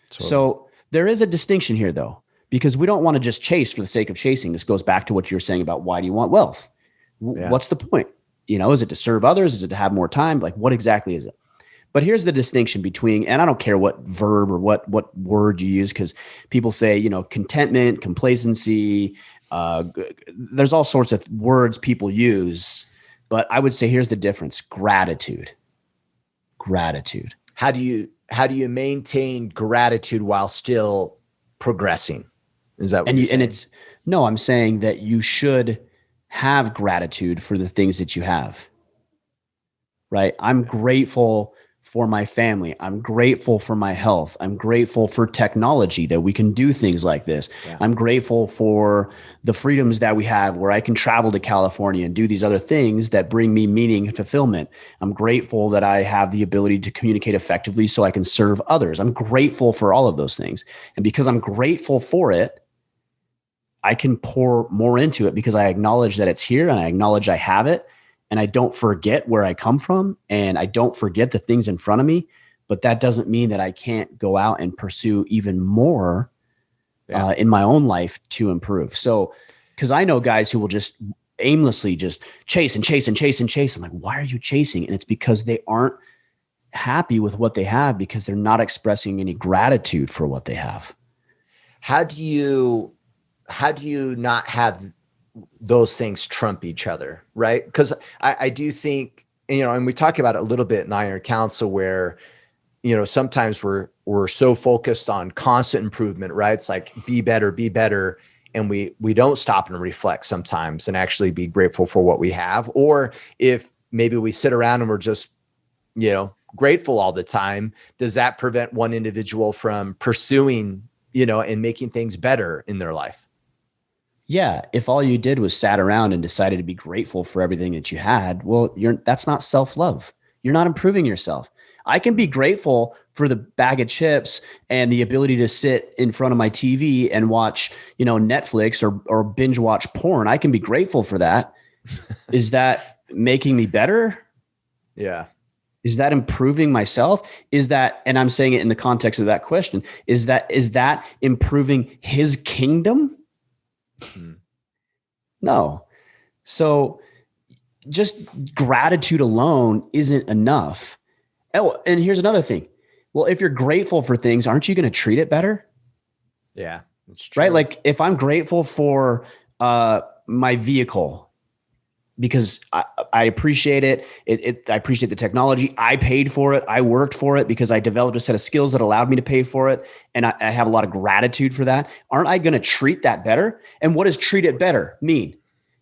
Totally. So there is a distinction here, though, because we don't want to just chase for the sake of chasing. This goes back to what you were saying about why do you want wealth? Yeah. What's the point? Is it to serve others? Is it to have more time? Like, what exactly is it? But here's the distinction between, and I don't care what verb or what word you use, because people say, contentment, complacency, there's all sorts of words people use. But I would say here's the difference: gratitude. How do you maintain gratitude while still progressing? Is that what you're saying? No, I'm saying that you should have gratitude for the things that you have. Right? I'm grateful for my family. I'm grateful for my health. I'm grateful for technology that we can do things like this. Yeah. I'm grateful for the freedoms that we have where I can travel to California and do these other things that bring me meaning and fulfillment. I'm grateful that I have the ability to communicate effectively so I can serve others. I'm grateful for all of those things. And because I'm grateful for it, I can pour more into it because I acknowledge that it's here and I acknowledge I have it. And I don't forget where I come from and I don't forget the things in front of me, but that doesn't mean that I can't go out and pursue even more in my own life to improve. So, cause I know guys who will just aimlessly just chase and chase and chase and chase. I'm like, why are you chasing? And it's because they aren't happy with what they have because they're not expressing any gratitude for what they have. How do you not have those things trump each other, right? Because I do think, and we talk about it a little bit in Iron Council where, sometimes we're so focused on constant improvement, right? It's like be better. And we don't stop and reflect sometimes and actually be grateful for what we have. Or if maybe we sit around and we're just, grateful all the time, does that prevent one individual from pursuing, and making things better in their life? Yeah. If all you did was sat around and decided to be grateful for everything that you had, well, that's not self-love. You're not improving yourself. I can be grateful for the bag of chips and the ability to sit in front of my TV and watch, Netflix or binge watch porn. I can be grateful for that. Is that making me better? Yeah. Is that improving myself? Is that, and I'm saying it in the context of that question, is that improving his kingdom? No. So just gratitude alone isn't enough. Oh, and here's another thing. Well, if you're grateful for things, aren't you going to treat it better? Yeah, that's true. Right? Like if I'm grateful for my vehicle because I appreciate it. I appreciate the technology. I paid for it. I worked for it because I developed a set of skills that allowed me to pay for it. And I have a lot of gratitude for that. Aren't I going to treat that better? And what does treat it better mean?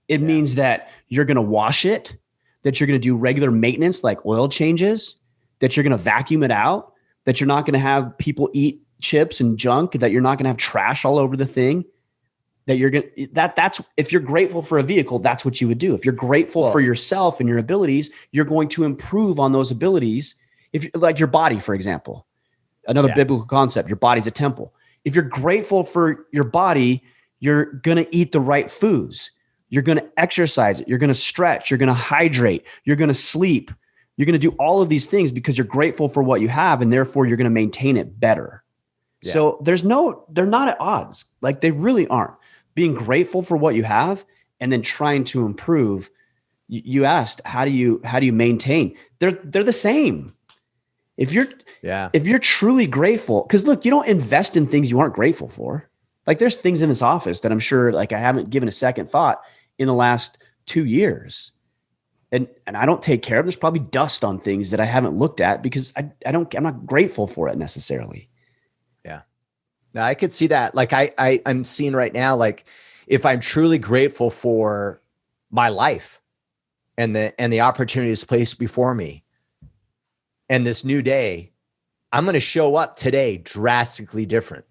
It means that you're going to wash it, that you're going to do regular maintenance like oil changes, that you're going to vacuum it out, that you're not going to have people eat chips and junk, that you're not going to have trash all over the thing. That you're going to, that's, if you're grateful for a vehicle, that's what you would do. If you're grateful for yourself and your abilities, you're going to improve on those abilities. If like your body, for example, another biblical concept, your body's a temple. If you're grateful for your body, you're going to eat the right foods. You're going to exercise it. You're going to stretch. You're going to hydrate. You're going to sleep. You're going to do all of these things because you're grateful for what you have. And therefore you're going to maintain it better. Yeah. So they're not at odds. Like they really aren't. Being grateful for what you have and then trying to improve. You asked, how do you maintain? They're the same. If you're truly grateful, because look, you don't invest in things you aren't grateful for. Like there's things in this office that I'm sure like I haven't given a second thought in the last 2 years. And I don't take care of. There's probably dust on things that I haven't looked at because I'm not grateful for it necessarily. Yeah. Now I could see that. Like I'm seeing right now, like if I'm truly grateful for my life and the opportunities placed before me and this new day, I'm going to show up today drastically different.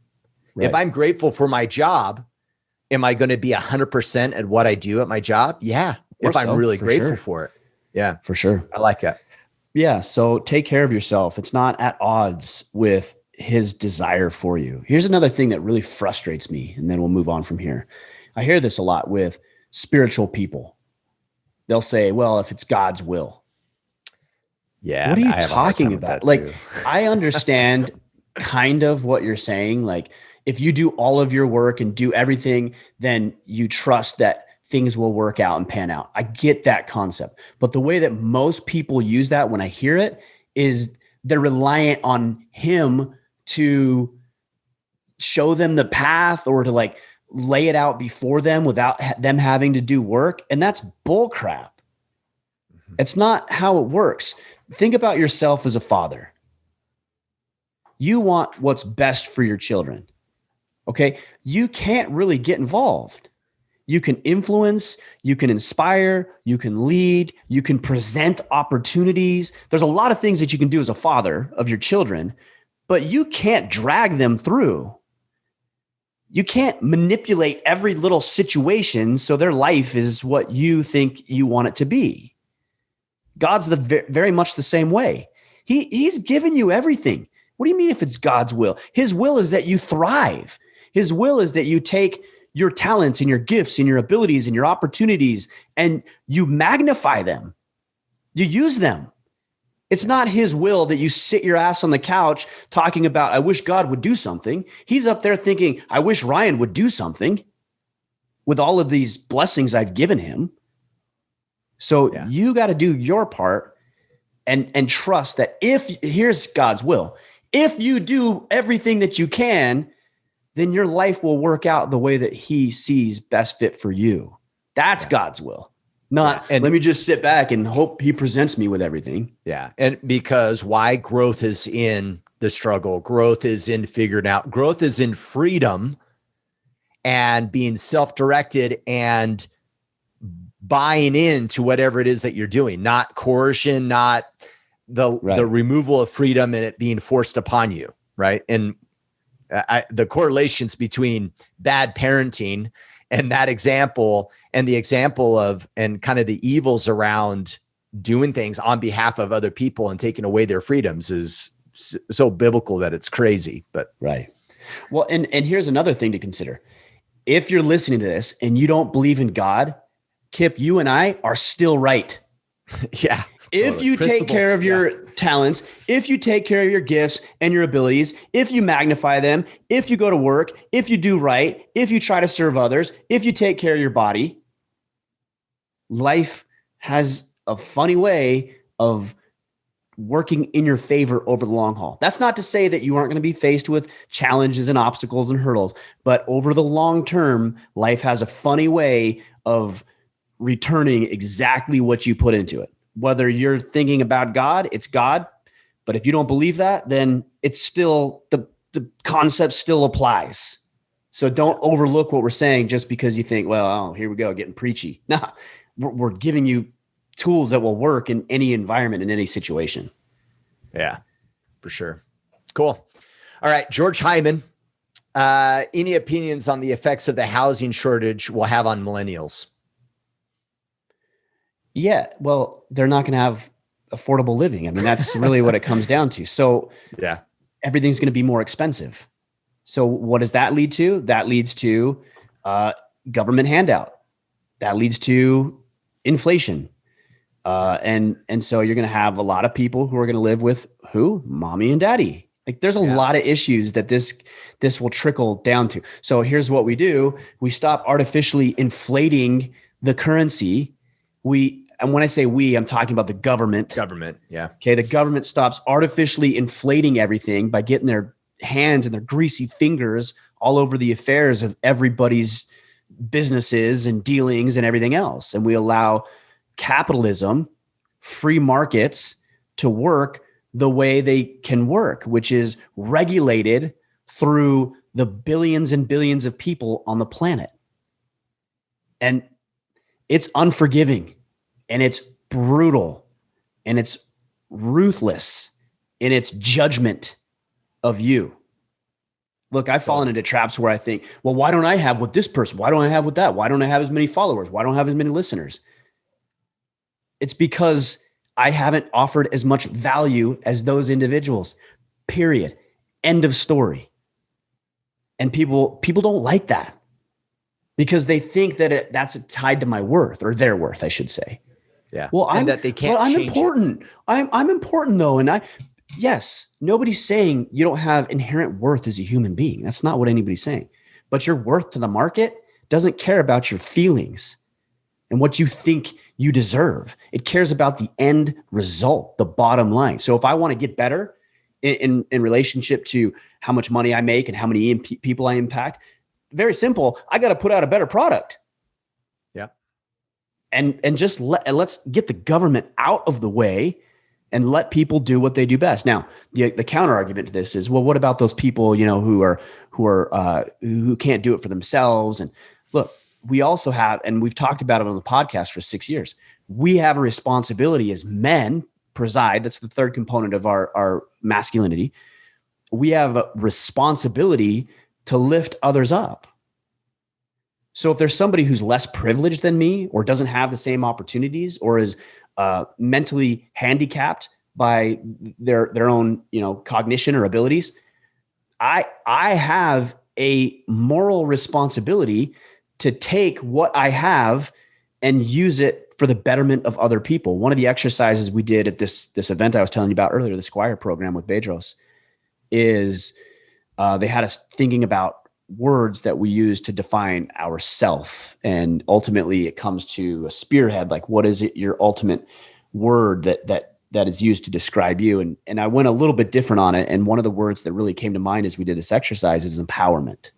Right. If I'm grateful for my job, am I going to be 100% at what I do at my job? Yeah. If I'm really grateful for it. Yeah, for sure. I like that. Yeah. So take care of yourself. It's not at odds with his desire for you. Here's another thing that really frustrates me, and then we'll move on from here. I hear this a lot with spiritual people. They'll say, well, if it's God's will. Yeah. What are you talking about? Like, I understand kind of what you're saying. Like, if you do all of your work and do everything, then you trust that things will work out and pan out. I get that concept. But the way that most people use that when I hear it is they're reliant on him to show them the path or to like lay it out before them without them having to do work. And that's bull crap. It's not how it works. Think about yourself as a father. You want what's best for your children. Okay. You can't really get involved. You can influence, you can inspire, you can lead, you can present opportunities. There's a lot of things that you can do as a father of your children, but you can't drag them through. You can't manipulate every little situation so their life is what you think you want it to be. God's very much the same way. He's given you everything. What do you mean if it's God's will? His will is that you thrive. His will is that you take your talents and your gifts and your abilities and your opportunities and you magnify them. You use them. It's not his will that you sit your ass on the couch talking about, I wish God would do something. He's up there thinking, I wish Ryan would do something with all of these blessings I've given him. So you got to do your part and trust that here's God's will. If you do everything that you can, then your life will work out the way that he sees best fit for you. That's God's will. And let me just sit back and hope he presents me with everything. Yeah. And because why growth is in the struggle, growth is in figuring out, growth is in freedom and being self-directed and buying into whatever it is that you're doing, not coercion, not the removal of freedom and it being forced upon you. Right. And the correlations between bad parenting and that example and the example of, and kind of the evils around doing things on behalf of other people and taking away their freedoms is so biblical that it's crazy, but right. Well, and here's another thing to consider. If you're listening to this and you don't believe in God, Kip, you and I are still right. Yeah. If you take care of your talents, if you take care of your gifts and your abilities, if you magnify them, if you go to work, if you do right, if you try to serve others, if you take care of your body, life has a funny way of working in your favor over the long haul. That's not to say that you aren't going to be faced with challenges and obstacles and hurdles, but over the long term, life has a funny way of returning exactly what you put into it. Whether you're thinking about God, it's God. But if you don't believe that, then it's still the concept still applies. So don't overlook what we're saying just because you think, well, here we go, getting preachy. Nah, we're giving you tools that will work in any environment, in any situation. Yeah, for sure. Cool. All right, George Hyman. Any opinions on the effects of the housing shortage will have on millennials? Yeah, well, they're not going to have affordable living. I mean, that's really what it comes down to. So everything's going to be more expensive. So what does that lead to? That leads to government handout. That leads to inflation. And so you're going to have a lot of people who are going to live with who? Mommy and daddy. Like there's a lot of issues that this will trickle down to. So here's what we do. We stop artificially inflating the currency. And when I say we, I'm talking about the government. Yeah. Okay. The government stops artificially inflating everything by getting their hands and their greasy fingers all over the affairs of everybody's businesses and dealings and everything else. And we allow capitalism, free markets to work the way they can work, which is regulated through the billions and billions of people on the planet. And it's unforgiving and it's brutal and it's ruthless in its judgment of you. Look, I've fallen into traps where I think, well, why don't I have what this person? Why don't I have what that? Why don't I have as many followers? Why don't I have as many listeners? It's because I haven't offered as much value as those individuals, period. End of story. And people don't like that because they think that that's tied to my worth or their worth, I should say. Yeah. Well, I'm important. I'm important though. And yes, nobody's saying you don't have inherent worth as a human being. That's not what anybody's saying. But your worth to the market doesn't care about your feelings and what you think you deserve. It cares about the end result, the bottom line. So if I want to get better in relationship to how much money I make and how many people I impact, very simple. I got to put out a better product. Yeah. And just let's get the government out of the way and let people do what they do best. Now, the counter argument to this is, well, what about those people, who can't do it for themselves? And look, we also have, and we've talked about it on the podcast for 6 years. We have a responsibility as men preside. That's the third component of our masculinity. We have a responsibility to lift others up. So if there's somebody who's less privileged than me, or doesn't have the same opportunities, or is mentally handicapped by their own, cognition or abilities, I have a moral responsibility to take what I have and use it for the betterment of other people. One of the exercises we did at this event I was telling you about earlier, the Squire program with Bedros, is they had us thinking about words that we use to define ourself. And ultimately it comes to a spearhead. Like, what is it, your ultimate word that is used to describe you? And I went a little bit different on it. And one of the words that really came to mind as we did this exercise is empowerment.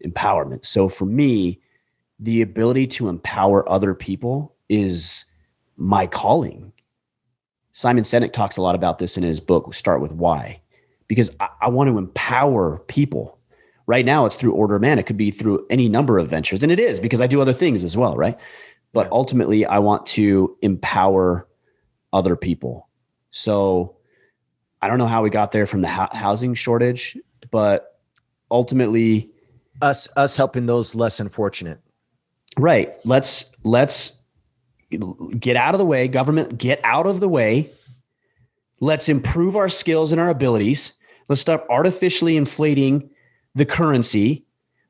Empowerment. So for me, the ability to empower other people is my calling. Simon Sinek talks a lot about this in his book, Start With Why, because I want to empower people. Right now it's through Order of Man. It could be through any number of ventures, and it is, because I do other things as well, right? But ultimately I want to empower other people. So I don't know how we got there from the housing shortage, but ultimately us helping those less unfortunate. Right. Let's get out of the way. Government, get out of the way. Let's improve our skills and our abilities. Let's stop artificially inflating the currency.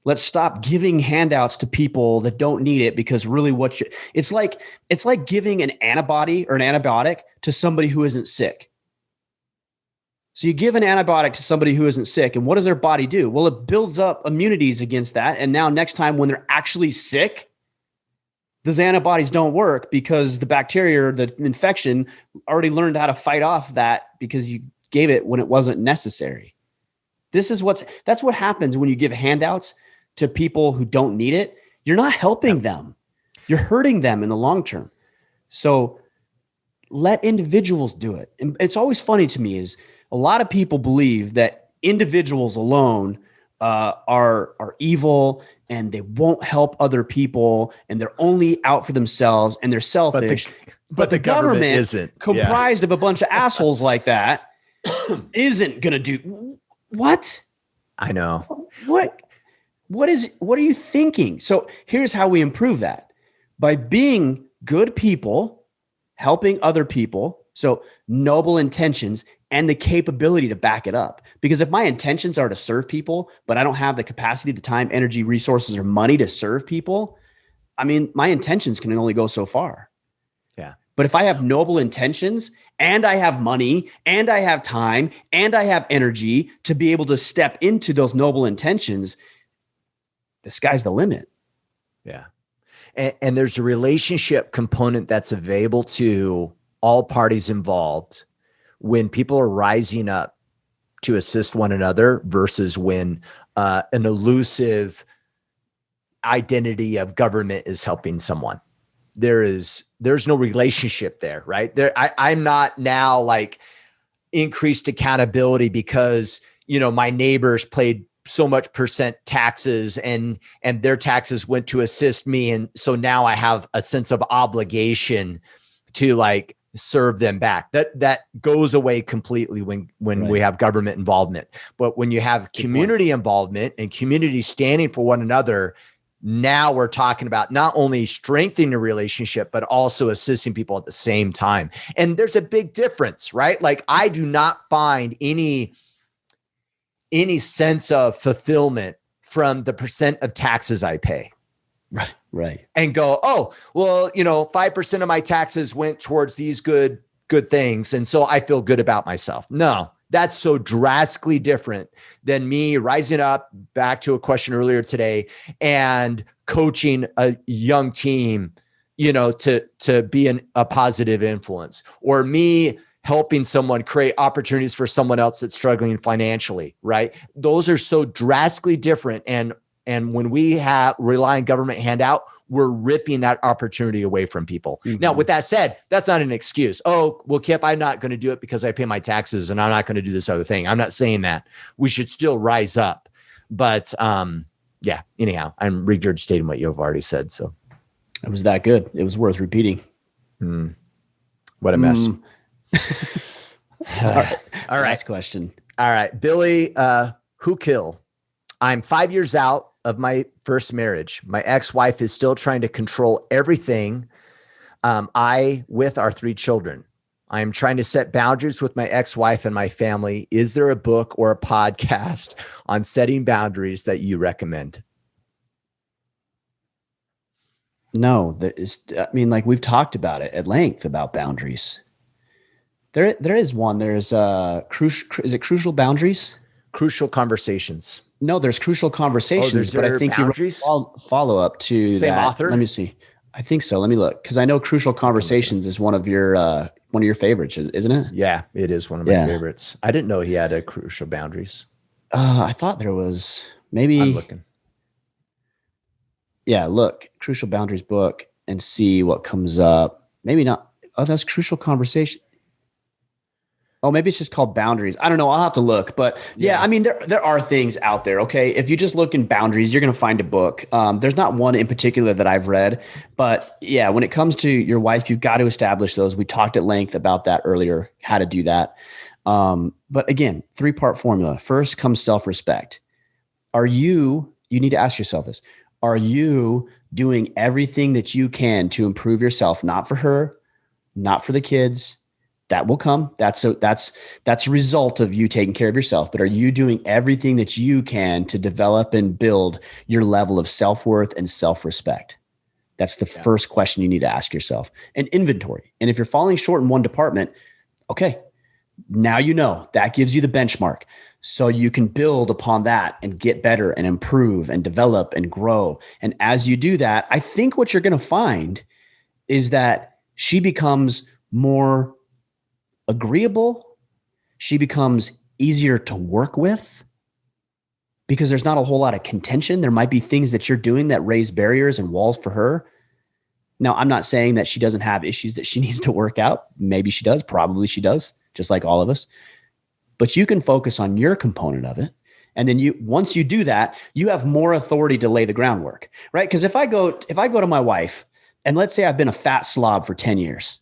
Let's stop giving handouts to people that don't need it, because really it's like giving an antibody or an antibiotic to somebody who isn't sick. So you give an antibiotic to somebody who isn't sick, and what does their body do? Well, it builds up immunities against that. And now next time when they're actually sick, those antibodies don't work because the bacteria or the infection already learned how to fight off that because you gave it when it wasn't necessary. That's what happens when you give handouts to people who don't need it. You're not helping them. You're hurting them in the long term. So let individuals do it. And it's always funny to me is a lot of people believe that individuals alone are evil and they won't help other people and they're only out for themselves and they're selfish. But the government isn't comprised of a bunch of assholes like that isn't going to do what? I know. What are you thinking? So here's how we improve that: by being good people, helping other people. So noble intentions and the capability to back it up. Because if my intentions are to serve people, but I don't have the capacity, the time, energy, resources, or money to serve people, I mean, my intentions can only go so far. Yeah. But if I have noble intentions and I have money and I have time and I have energy to be able to step into those noble intentions, the sky's the limit. Yeah. And there's a relationship component that's available to all parties involved when people are rising up to assist one another versus when an elusive identity of government is helping someone. There's no relationship there, right? I'm not now like increased accountability because, my neighbors paid so much % taxes and their taxes went to assist me. And so now I have a sense of obligation to like serve them back. That goes away completely when right. We have government involvement. But when you have community involvement and community standing for one another, now we're talking about not only strengthening the relationship, but also assisting people at the same time. And there's a big difference, right? Like I do not find any sense of fulfillment from the % of taxes I pay. Right. And go, oh, well, 5% of my taxes went towards these good things. And so I feel good about myself. No, that's so drastically different than me rising up, back to a question earlier today, and coaching a young team, to be a positive influence, or me helping someone create opportunities for someone else that's struggling financially, right? Those are so drastically different. And And when we rely on government handout, we're ripping that opportunity away from people. Mm-hmm. Now, with that said, that's not an excuse. Oh, well, Kip, I'm not going to do it because I pay my taxes and I'm not going to do this other thing. I'm not saying that. We should still rise up. But yeah, anyhow, I'm regurgitating what you've already said. So it was that good. It was worth repeating. What a mess. All right. Last question. All right. Billy, who kill? I'm 5 years out of my first marriage. My ex-wife is still trying to control everything. With our 3 children. I'm trying to set boundaries with my ex-wife and my family. Is there a book or a podcast on setting boundaries that you recommend? No, there is. I mean, like we've talked about it at length about boundaries. There is one. There's crucial. Is it Crucial Boundaries? Crucial Conversations. No, there's Crucial Conversations, but I think boundaries? you follow up to same that. Author. Let me see. I think so. Let me look because I know Crucial Conversations is one of your favorites, isn't it? Yeah, it is one of my favorites. I didn't know he had a Crucial Boundaries. I thought there was maybe. I'm looking. Yeah, look, Crucial Boundaries book and see what comes up. Maybe not. Oh, that's Crucial Conversation. Oh, maybe it's just called Boundaries. I don't know. I'll have to look. But yeah, I mean, there are things out there. Okay. If you just look in Boundaries, you're going to find a book. There's not one in particular that I've read. But yeah, when it comes to your wife, you've got to establish those. We talked at length about that earlier, how to do that. But again, 3-part formula. First comes self-respect. You need to ask yourself this. Are you doing everything that you can to improve yourself? Not for her, not for the kids. That will come. That's a result of you taking care of yourself. But are you doing everything that you can to develop and build your level of self-worth and self-respect? That's the first question you need to ask yourself. And inventory. And if you're falling short in one department, okay, now you know that gives you the benchmark. So you can build upon that and get better and improve and develop and grow. And as you do that, I think what you're going to find is that she becomes more agreeable. She becomes easier to work with because there's not a whole lot of contention. There might be things that you're doing that raise barriers and walls for her. Now, I'm not saying that she doesn't have issues that she needs to work out. Maybe she does. Probably she does, just like all of us. But you can focus on your component of it. And then once you do that, you have more authority to lay the groundwork, right? Because if I go to my wife and let's say I've been a fat slob for 10 years,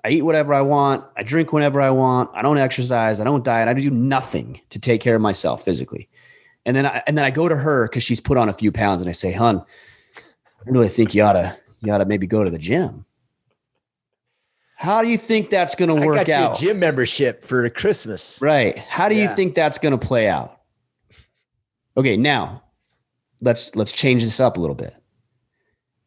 I eat whatever I want. I drink whenever I want. I don't exercise. I don't diet. I do nothing to take care of myself physically. And then I go to her because she's put on a few pounds and I say, "Hun, I really think you ought to maybe go to the gym." How do you think that's going to work out? I got you a gym membership for Christmas. Right. How do you think that's going to play out? Okay, now let's change this up a little bit.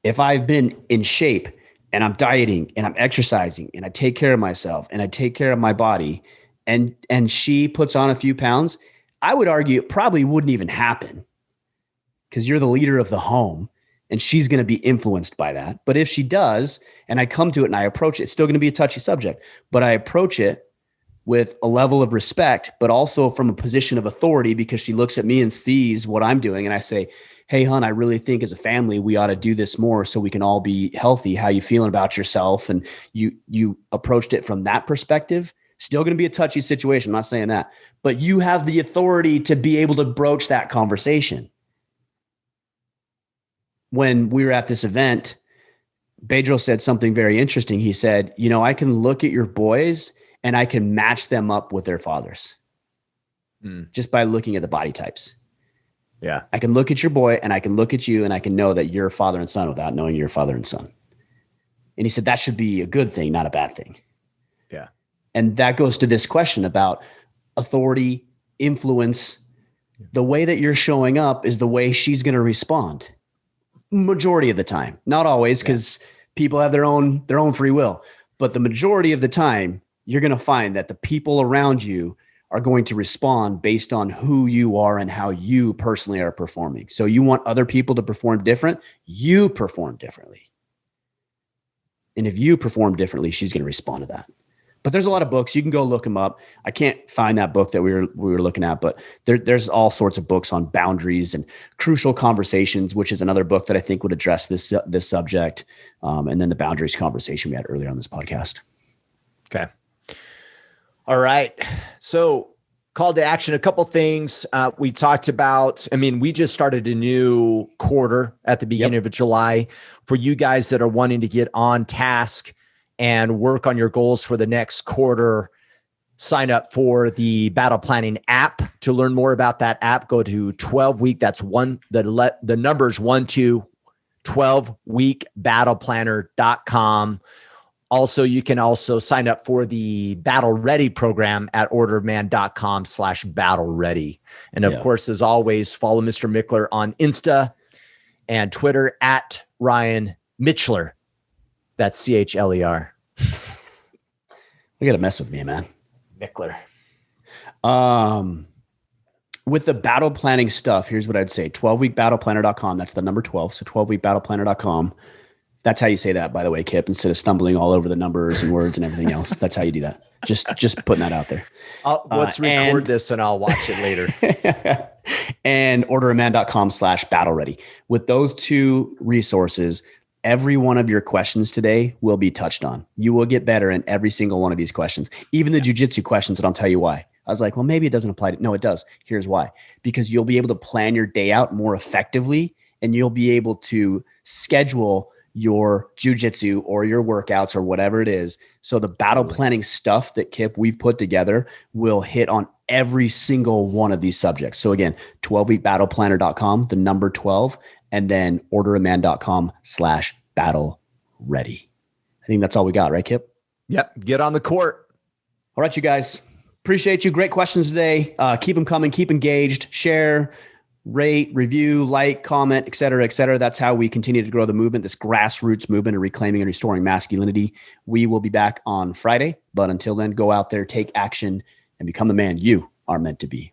If I've been in shape and I'm dieting and I'm exercising and I take care of myself and I take care of my body and she puts on a few pounds, I would argue it probably wouldn't even happen because you're the leader of the home and she's going to be influenced by that. But if she does, and I come to it and I approach it, it's still going to be a touchy subject, but I approach it with a level of respect, but also from a position of authority because she looks at me and sees what I'm doing. And I say, "Hey, hon, I really think as a family, we ought to do this more so we can all be healthy. How you feeling about yourself?" And you approached it from that perspective. Still going to be a touchy situation. I'm not saying that, but you have the authority to be able to broach that conversation. When we were at this event, Bedro said something very interesting. He said, "I can look at your boys and I can match them up with their fathers just by looking at the body types." Yeah. I can look at your boy and I can look at you and I can know that you're father and son without knowing you're father and son. And he said, that should be a good thing, not a bad thing. Yeah. And that goes to this question about authority, influence. The way that you're showing up is the way she's going to respond. Majority of the time, not always, because people have their own free will, but the majority of the time you're going to find that the people around you are going to respond based on who you are and how you personally are performing. So you want other people to perform different, you perform differently. And if you perform differently, she's going to respond to that. But there's a lot of books. You can go look them up. I can't find that book that we were looking at, but there's all sorts of books on boundaries and crucial conversations, which is another book that I think would address this subject. And then the boundaries conversation we had earlier on this podcast. Okay. All right. So call to action, a couple things we talked about. I mean, we just started a new quarter at the beginning of July. For you guys that are wanting to get on task and work on your goals for the next quarter, sign up for the battle planning app. To learn more about that app, go to 12week. That's the numbers 12weekbattleplanner.com. Also, you can also sign up for the Battle Ready program at orderman.com/battle ready. And of course, as always, follow Mr. Michler on Insta and Twitter at Ryan Michler. That's CHLER. You got to mess with me, man. Michler. With the battle planning stuff, here's what I'd say. 12weekbattleplanner.com. That's the number 12. So 12weekbattleplanner.com. That's how you say that, by the way, Kip, instead of stumbling all over the numbers and words and everything else. That's how you do that. Just putting that out there. Let's record this and I'll watch it later. And orderman.com/battle ready. With those two resources, every one of your questions today will be touched on. You will get better in every single one of these questions, even the jiu-jitsu questions. And I'll tell you why. I was like, well, maybe it doesn't apply to, no, it does. Here's why. Because you'll be able to plan your day out more effectively, and you'll be able to schedule your jiu-jitsu or your workouts or whatever it is. So the battle planning stuff that Kip we've put together will hit on every single one of these subjects. So again, 12weekbattleplanner.com, the number 12, and then orderman.com/battle ready. I think that's all we got, right, Kip? Yep. Get on the court. All right, you guys. Appreciate you. Great questions today. Keep them coming. Keep engaged. Share, rate, review, like, comment, et cetera, et cetera. That's how we continue to grow the movement, this grassroots movement of reclaiming and restoring masculinity. We will be back on Friday. But until then, go out there, take action, and become the man you are meant to be.